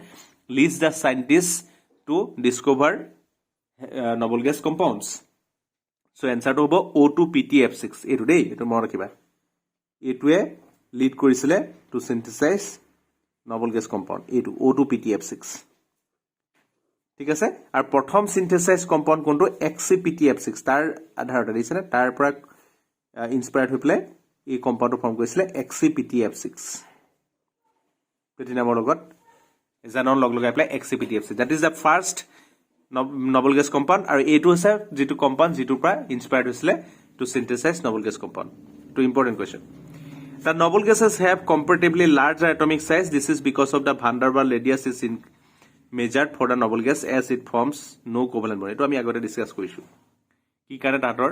leads the scientist to discover noble gas compounds. So এনসাৰটো হ'ব O2PTF6 এইটো দেই, এইটো মনত ৰাখিবা। এইটোৱে লিড কৰিছিলে to synthesize noble gas compound, এইটো O2PTF6। ঠিক আছে, আৰু প্ৰথম সিনথেসাইজ কম্পাউণ্ড কোনটো XCPTF6, তাৰ আধাৰতে দিছেনে, তাৰ পৰা ইনস্পায়াৰ্ড হৈ পেলাই এই কম্পাউণ্ডটো ফৰ্ম কৰিছিলে XCPTF6, প্লেটিনামৰ লগত এজানৰ লগ লগাই পেলাই XCPTF6, that is the first noble gas compound. আৰু এইটো হৈছে যিটো কম্পাউণ্ড যিটোৰ পৰা ইনস্পায়াৰ্ড হৈছিলে to synthesize noble gas compound. Too important question. The noble gases have comparatively larger atomic size. This is because of the van der Waals radius is measured for the noble gas as it forms no covalent bond. এইটো আমি আগতে ডিসকাস কৰিছো কি কাৰণে তাতৰ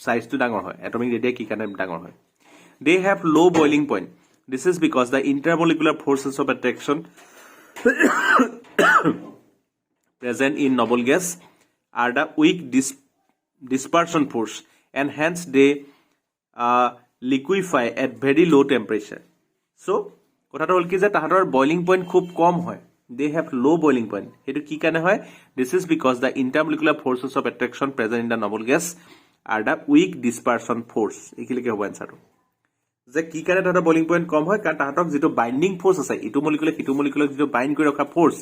সাইজটো ডাঙৰ হয়, এটমিক ৰেডিয়াস কি কাৰণে ডাঙৰ হয়। They have low boiling point. This is because the intermolecular forces of attraction present in noble gas are the weak dispersion force and hence they liquefy at very low temperature. So কথাটো হল কি যে তাহাঁতৰ বইলিং পইণ্ট খুব কম হয়, they have low boiling point. সেইটো কি কাৰণে হয়, this is because the intermolecular forces of attraction present in the noble gas are the weak dispersion force. এইখিনিকে হ'ব এনসাৰটো যে কি কাৰণে তাহাঁতৰ বইলিং পইণ্ট কম হয়, কাৰণ তাহাঁতক যিটো বাইণ্ডিং ফোৰ্স আছে ইটো মলিকুলে সিটো মলিকুলক যিটো বাইণ্ড কৰি ৰখা ফোৰ্স,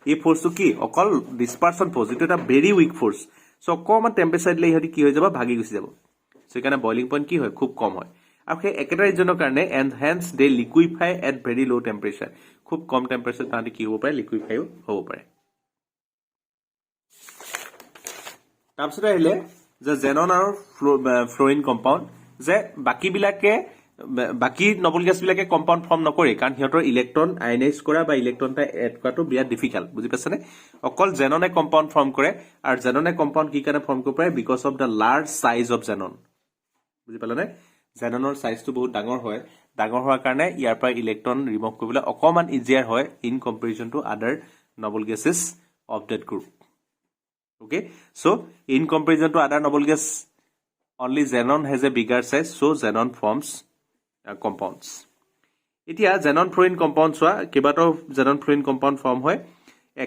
এই ফোৰ্সটো কি অকল ডিসপাৰশন ফোৰ্স, যিটো এটা ভেৰি উইক ফোৰ্স। সো অকণমান টেম্পাৰেচাৰ দিলে ইহঁতি কি হৈ যাব ভাগি গুচি যাব। সেইকাৰণে বইলিং পইণ্ট কি হয় খুব কম হয়। আৰু সেই একেটা ৰিজনৰ কাৰণে and hence they liquefy at very low' temperature, খুব কম টেম্পাৰেচাৰ তাহাঁতি কি হ'ব পাৰে লিকুইফাইও হ'ব পাৰে। তাৰপিছত আহিলে যে জেনন আৰু ফ্ল'ৰিন কম্পাউণ্ড, যে বাকী নবল গেছ বিলাকে কম্পাউণ্ড ফৰ্ম নকৰে কাৰণ সিহঁতৰ ইলেক্ট্ৰন আয়নাইজ কৰা বা ইলেক্ট্ৰন এটা এড কৰাটো বিৰাট ডিফিকাল্ট, বুজি পাইছেনে। অকল জেননে কম্পাউণ্ড ফৰ্ম কৰে, আৰু জেননে কম্পাউণ্ড কি কাৰণে ফৰ্ম কৰিব পাৰে, because of the large size of xenon, বুজি পালানে। জেননৰ চাইজটো বহুত ডাঙৰ হয়, ডাঙৰ হোৱাৰ কাৰণে ইয়াৰ পৰা ইলেক্ট্ৰন ৰিমুভ কৰিবলৈ অকণমান ইজিয়াৰ হয় in comparison to other noble gases of that group. Okay, so' in comparison to other noble gas only xenon has a bigger size, so' xenon forms compounds. এতিয়া জেনন ফ্ল'ৰিন কম্পাউণ্ড চোৱা, কেইবাটাও জেনন ফ্ল'ৰিন কম্পাউণ্ড ফৰ্ম হয়,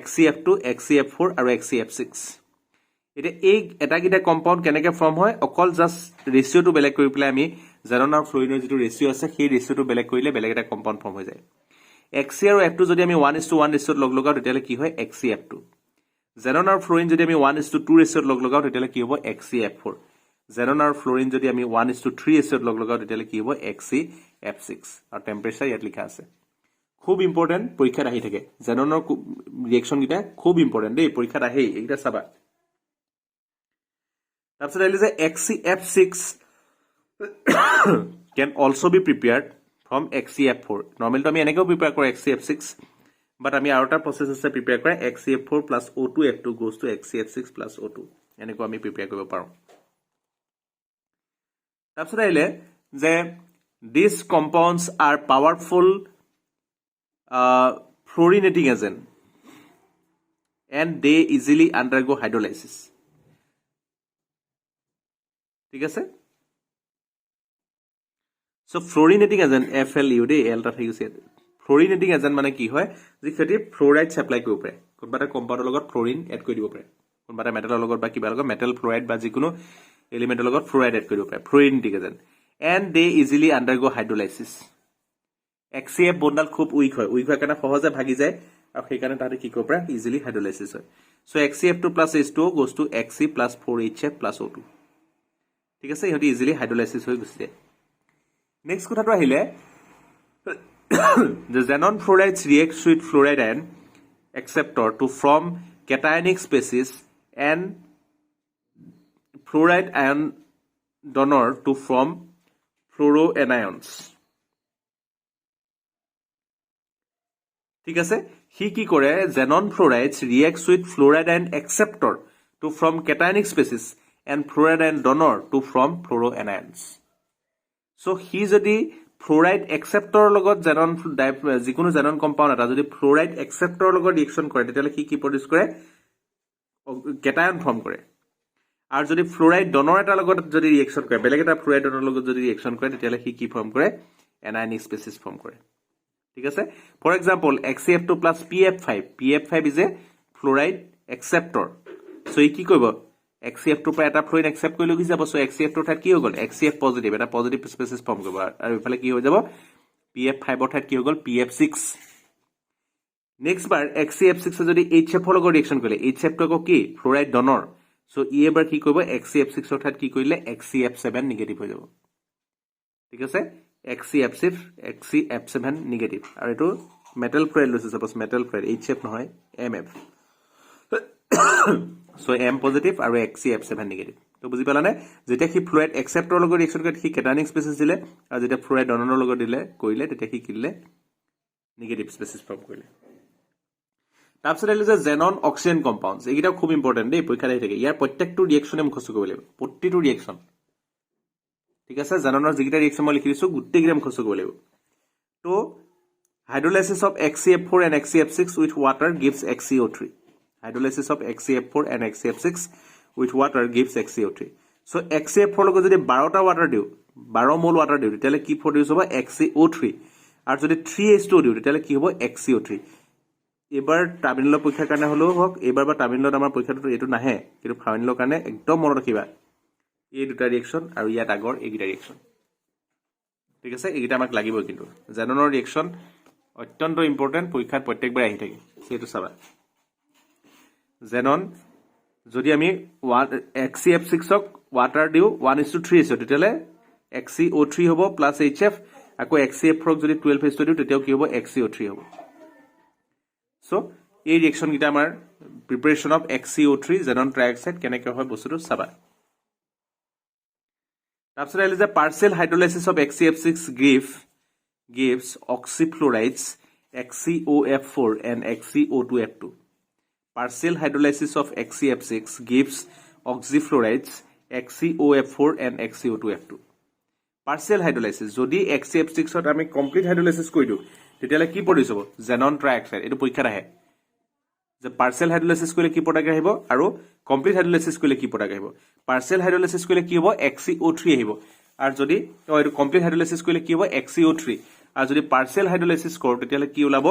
XCF2, XCF4 আৰু XCF6। এতিয়া এই এটাকেইটা কম্পাউণ্ড কেনেকে ফৰ্ম হয়, অকল জাষ্ট ৰেচিঅ'টো বেলেগ কৰি পেলাই আমি জেনন আৰু ফ্ল'ৰিনৰ যিটো ৰেচিঅ' আছে সেই ৰেচিঅ'টো বেলেগ কৰিলে বেলেগ এটা কম্পাউণ্ড ফৰ্ম হৈ যায়। XC আৰু F2 যদি আমি 1:1 ৰেচিঅ'ত লগ লগাওঁ তেতিয়াহ'লে কি হয় XCF2। জেনন আৰু ফ্ল'ৰিন যদি আমি 1:2 ৰেচিঅ'ত লগ লগাওঁ তেতিয়াহ'লে কি হ'ব XCF4। জেনন আৰু ফ্ল'ৰিন যদি আমি 1:3 ৰেচিঅ'ত লগ লগাওঁ তেতিয়াহ'লে কি হ'ব XCF6। আৰু টেম্পাৰেচাৰ ইয়াত লিখা আছে। খুব ইম্পৰ্টেণ্ট, পৰীক্ষাত আহি থাকে জেননৰ ৰিয়েকশ্যনকেইটা, খুব ইম্পৰ্টেণ্ট দেই, পৰীক্ষাত আহেই এইকেইটা চাবা। তাৰপিছত আহিলে যে XCF6 can also be prepared from XCF4. নৰ্মেলটো আমি এনেকৈও প্ৰিপেয়াৰ কৰোঁ XCF6, বাট আমি আৰু এটা প্ৰচেছ আছে প্ৰিপেয়াৰ কৰা XCF4 plus O2F2 goes to XCF6 plus O2, এনেকৈ আমি প্ৰিপেয়াৰ কৰিব পাৰোঁ। তাৰপিছত আহিলে যে these compounds are powerful fluorinating agent and they easily undergo hydrolysis. ঠিক আছে, সো ফ্লোরিনেটিং এজেন্ট FLU দে এল টা থাকি গৈছে ফ্লোরিনেটিং এজেন্ট মানে কি হয় যে খেতি ফ্লোরাইড সাপ্লাই কৰিব পাৰে কোনবা এটা কম্পাউণ্ডৰ লগত ফ্লোৰিন এড কৰি দিব পাৰে কোনবা এটা মেটালৰ লগত বা কিবা লগত মেটাল ফ্লোৰাইড বা যিকোনো এলিমেন্টৰ লগত ফ্লোৰাইড এড কৰিব পাৰে fluorinating agent and they easily undergo hydrolysis XCF বন্ডাল খুব উইক হয় কাৰণে সহজে ভাগি যায় আৰু সেই কাৰণে তাতে কি কৰিব পাৰে ইজিলি হাইড্ৰোলাইসিস হয় so XCF2 + H2O goes to Xc + 4HF + O2 ঠিক আছে ইহতি ইজিলি হাইড্ৰোলাইসিস হৈ গুছি যায় নেক্সট কথাটো আহিলে the xenon fluorides reacts with fluoride ion acceptor to form cationic species and fluoride ion donor to form fluoroanions ঠিক আছে হি কি কৰে xenon fluorides reacts with fluoride ion acceptor to form cationic species and fluoride ion donor to form fluoroanions so হি যদি ফ্লোরাইড এক্সেপ্টৰ লগত জেনন যিকোনো জেনন কম্পাউণ্ড এটা যদি ফ্লোৰাইড এক্সেপ্টৰ লগত ৰিয়েকচন কৰে তেতিয়ালে কি প্ৰডিউস কৰে কেটায়ন ফৰ্ম কৰে আৰু যদি ফ্লোৰাইড ডনৰ এটা লগত যদি ৰিয়েকচন কৰে বেলেগ এটা ফ্লোৰাইড ডনৰ লগত যদি ৰিয়েকচন কৰে তেতিয়ালে কি ফৰ্ম কৰে এনায়নিক স্পেচিছ ফৰ্ম কৰে ঠিক আছে for example XCF2 + PF5 is a fluoride acceptor so কি কৰিব XCF2 পৰা এটা ফ্লোৰিন একসেপ্ট কৰি লৈ যাব সো XCF2 ঠাত কি হৈ গল XCF পজিটিভ এটা পজিটিভ স্পেচিছ ফৰ্ম কৰিব আৰু ইফালে কি হৈ যাব PF5 ঠাত কি হৈ গল PF6 নেক্সট বাৰ XCF6 যদি HF লগত ৰিয়েকচন কৰিলে HF টো কি ফ্লোৰাইড ডনৰ সো ই এবাৰ কি কৰিব XCF6 ঠাত কি কৰিলে XCF7 নিগেটিভ হৈ যাব ঠিক আছে XCF7 নিগেটিভ আৰু এটো মেটাল ফ্লোৰাইড লৈছে সাপোজ মেটাল ফ্লোৰাইড HF নহয় MF so M positive আৰু XCF7 negative তো বুজি পালানে যেতিয়া কি ফ্লোৰাইড এক্সেপ্টৰ লগত ৰিয়েকচন কৰে কি কেটায়নিক স্পেচিছ দিলে আৰু যেতিয়া ফ্লোৰাইড ডনৰ লগত দিলে কৰিলে তেতিয়া কি কিলে নেগেটিভ স্পেচিছ ফৰ্ম কৰিলে তাৰপিছত আহিলে যে জেনন অক্সিজেন কম্পাউণ্ডছ এইটা খুব ইম্পৰ্টেন্ট দেই পৰীক্ষাত আহি থাকে ইয়াৰ প্ৰত্যেকটো ৰিয়েকচনে মুখস্থ কৰিব লাগিব প্ৰতিটো ৰিয়েকচন ঠিক আছে জেননৰ যিটা ৰিয়েকচন মই লিখি দিছো গুটেইকেইটা মুখস্থ কৰিব লাগিব তো হাইড্ৰোলাইসিস of XCF4 and XCF6 with water gives XCO3 hydrolysis of XCF4 and XCF6 with water gives XCO3 so XCF4 লগত যদি 12টা ওয়াটার দিও 12 মোল ওয়াটার দিও তেতিয়ালে কি প্ৰডিউস হ'ব XCO3 আৰু যদি 3H2O দিও তেতিয়ালে কি হ'ব XCO3 এবাৰ টাৰ্মিনেলৰ পৰীক্ষাৰ কাৰণে হলো হক এবাৰ বা টাৰ্মিনেলত আমাৰ পৰীক্ষাটো এটো নাহে কিন্তু ফাইনেলৰ কাৰণে একদম মনত ৰাখিবা এই দুটা ৰিয়েকচন আৰু ইয়াত আগৰ এইগিটা ৰিয়েকচন ঠিক আছে এইগিটা আমাক লাগিব কিন্তু জেননৰ ৰিয়েকচন অত্যন্ত ইম্পৰ্টেন্ট পৰীক্ষাত প্ৰত্যেকবাৰ আহি থাকে সেইটো চাবা জেনন যদি আমি XCF6 ক ওয়াটার দিও 1:3 আছে তেতিয়ালে XCO3 হ'ব প্লাস HF আকৌ XCF4 ক যদি 12H2 দিও তেতিয়াও কি হ'ব XCO3 হ'ব সো এই ৰিয়েকচন গিটা আমাৰ preparation of XCO3 xenon trioxide কেনেকৈ হয় বস্তুটো চাবা তাৰপিছত আহিলে যে পাৰ্শিয়েল হাইড্ৰোলাইসিস of XCF6 gives oxyfluorides XCOF4 and XCO2F2 partial hydrolysis of XCF6 gives oxyfluorides XCOF4 and XCO2F2 partial hydrolysis যদি XCF6 ত আমি কমপ্লিট হাইড্ৰোলাইসিস কৰি দিও তেতিয়ালে কি প্ৰডিউস হ'ব জেনন ট্ৰাইঅক্সাইড এটো পৰীক্ষাত আহে যে পাৰ্শিয়েল হাইড্ৰোলাইসিস কৰিলে কি প্ৰডাক্ট আহিব আৰু কমপ্লিট হাইড্ৰোলাইসিস কৰিলে কি প্ৰডাক্ট আহিব পাৰ্শিয়েল হাইড্ৰোলাইসিস কৰিলে কি হ'ব XCO3 আহিব আৰু যদি এটো কমপ্লিট হাইড্ৰোলাইসিস কৰিলে কি হ'ব XCO3 আৰু যদি পাৰ্শিয়েল হাইড্ৰোলাইসিস কৰো তেতিয়ালে কি ওলাব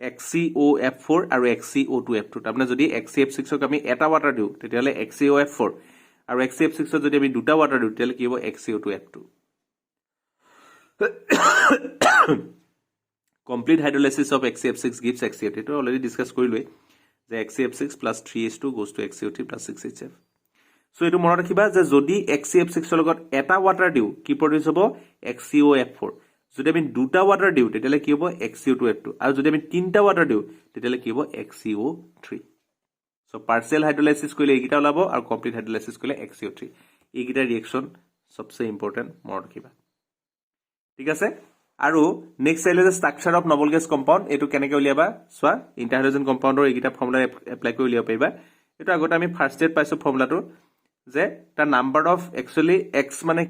XCOF4 আৰু XCO2F2 তাৰমানে যদি XCF6 ক আমি এটা ওয়াটাৰ দিও তেতিয়ালে XCOF4 আৰু XCF6 ক যদি আমি দুটা ওয়াটাৰ দিও তেতিয়ালে কি হ'ব XCO2F2 complete hydrolysis of XCF6 gives XCO3 to already discuss কৰিলৈ যে XCF6 plus 3H2 goes to XCO3 plus 6HF so এটো মনত ৰাখিবা যে যদি XCF6 ৰ লগত এটা ওয়াটাৰ দিও কি প্ৰডিউস হ'ব XCOF4 যদি আমি দুটা ওয়াটাৰ দিও তেতিয়ালে কি হ'ব XCO2F2 আৰু যদি আমি তিনটা ওয়াটাৰ দিও তেতিয়ালে কি হ'ব XCO3 so partial hydrolysis কৰিলে এইগিটা ওলাব আৰু complete hydrolysis কৰিলে XCO3 এইগিটা ৰিয়েকচন সবচে ইম্পৰ্টেন্ট মনত ৰাখিবা ঠিক আছে আৰু নেক্সট আহিলে যে structure of noble gas compound এটো কেনেকৈ উলিয়াবা সোৱা ইন্টাৰহাইড্ৰোজেন কম্পাউণ্ডৰ এইগিটা ফৰ্মুলা এপ্লাই কৰি উলিয়াব পাৰিবা এটো আগতে আমি ফাৰ্স্ট ষ্টেপ পাইছো ফৰ্মুলাটো যে তাৰ নাম্বাৰ অফ একচুয়ালি x মানে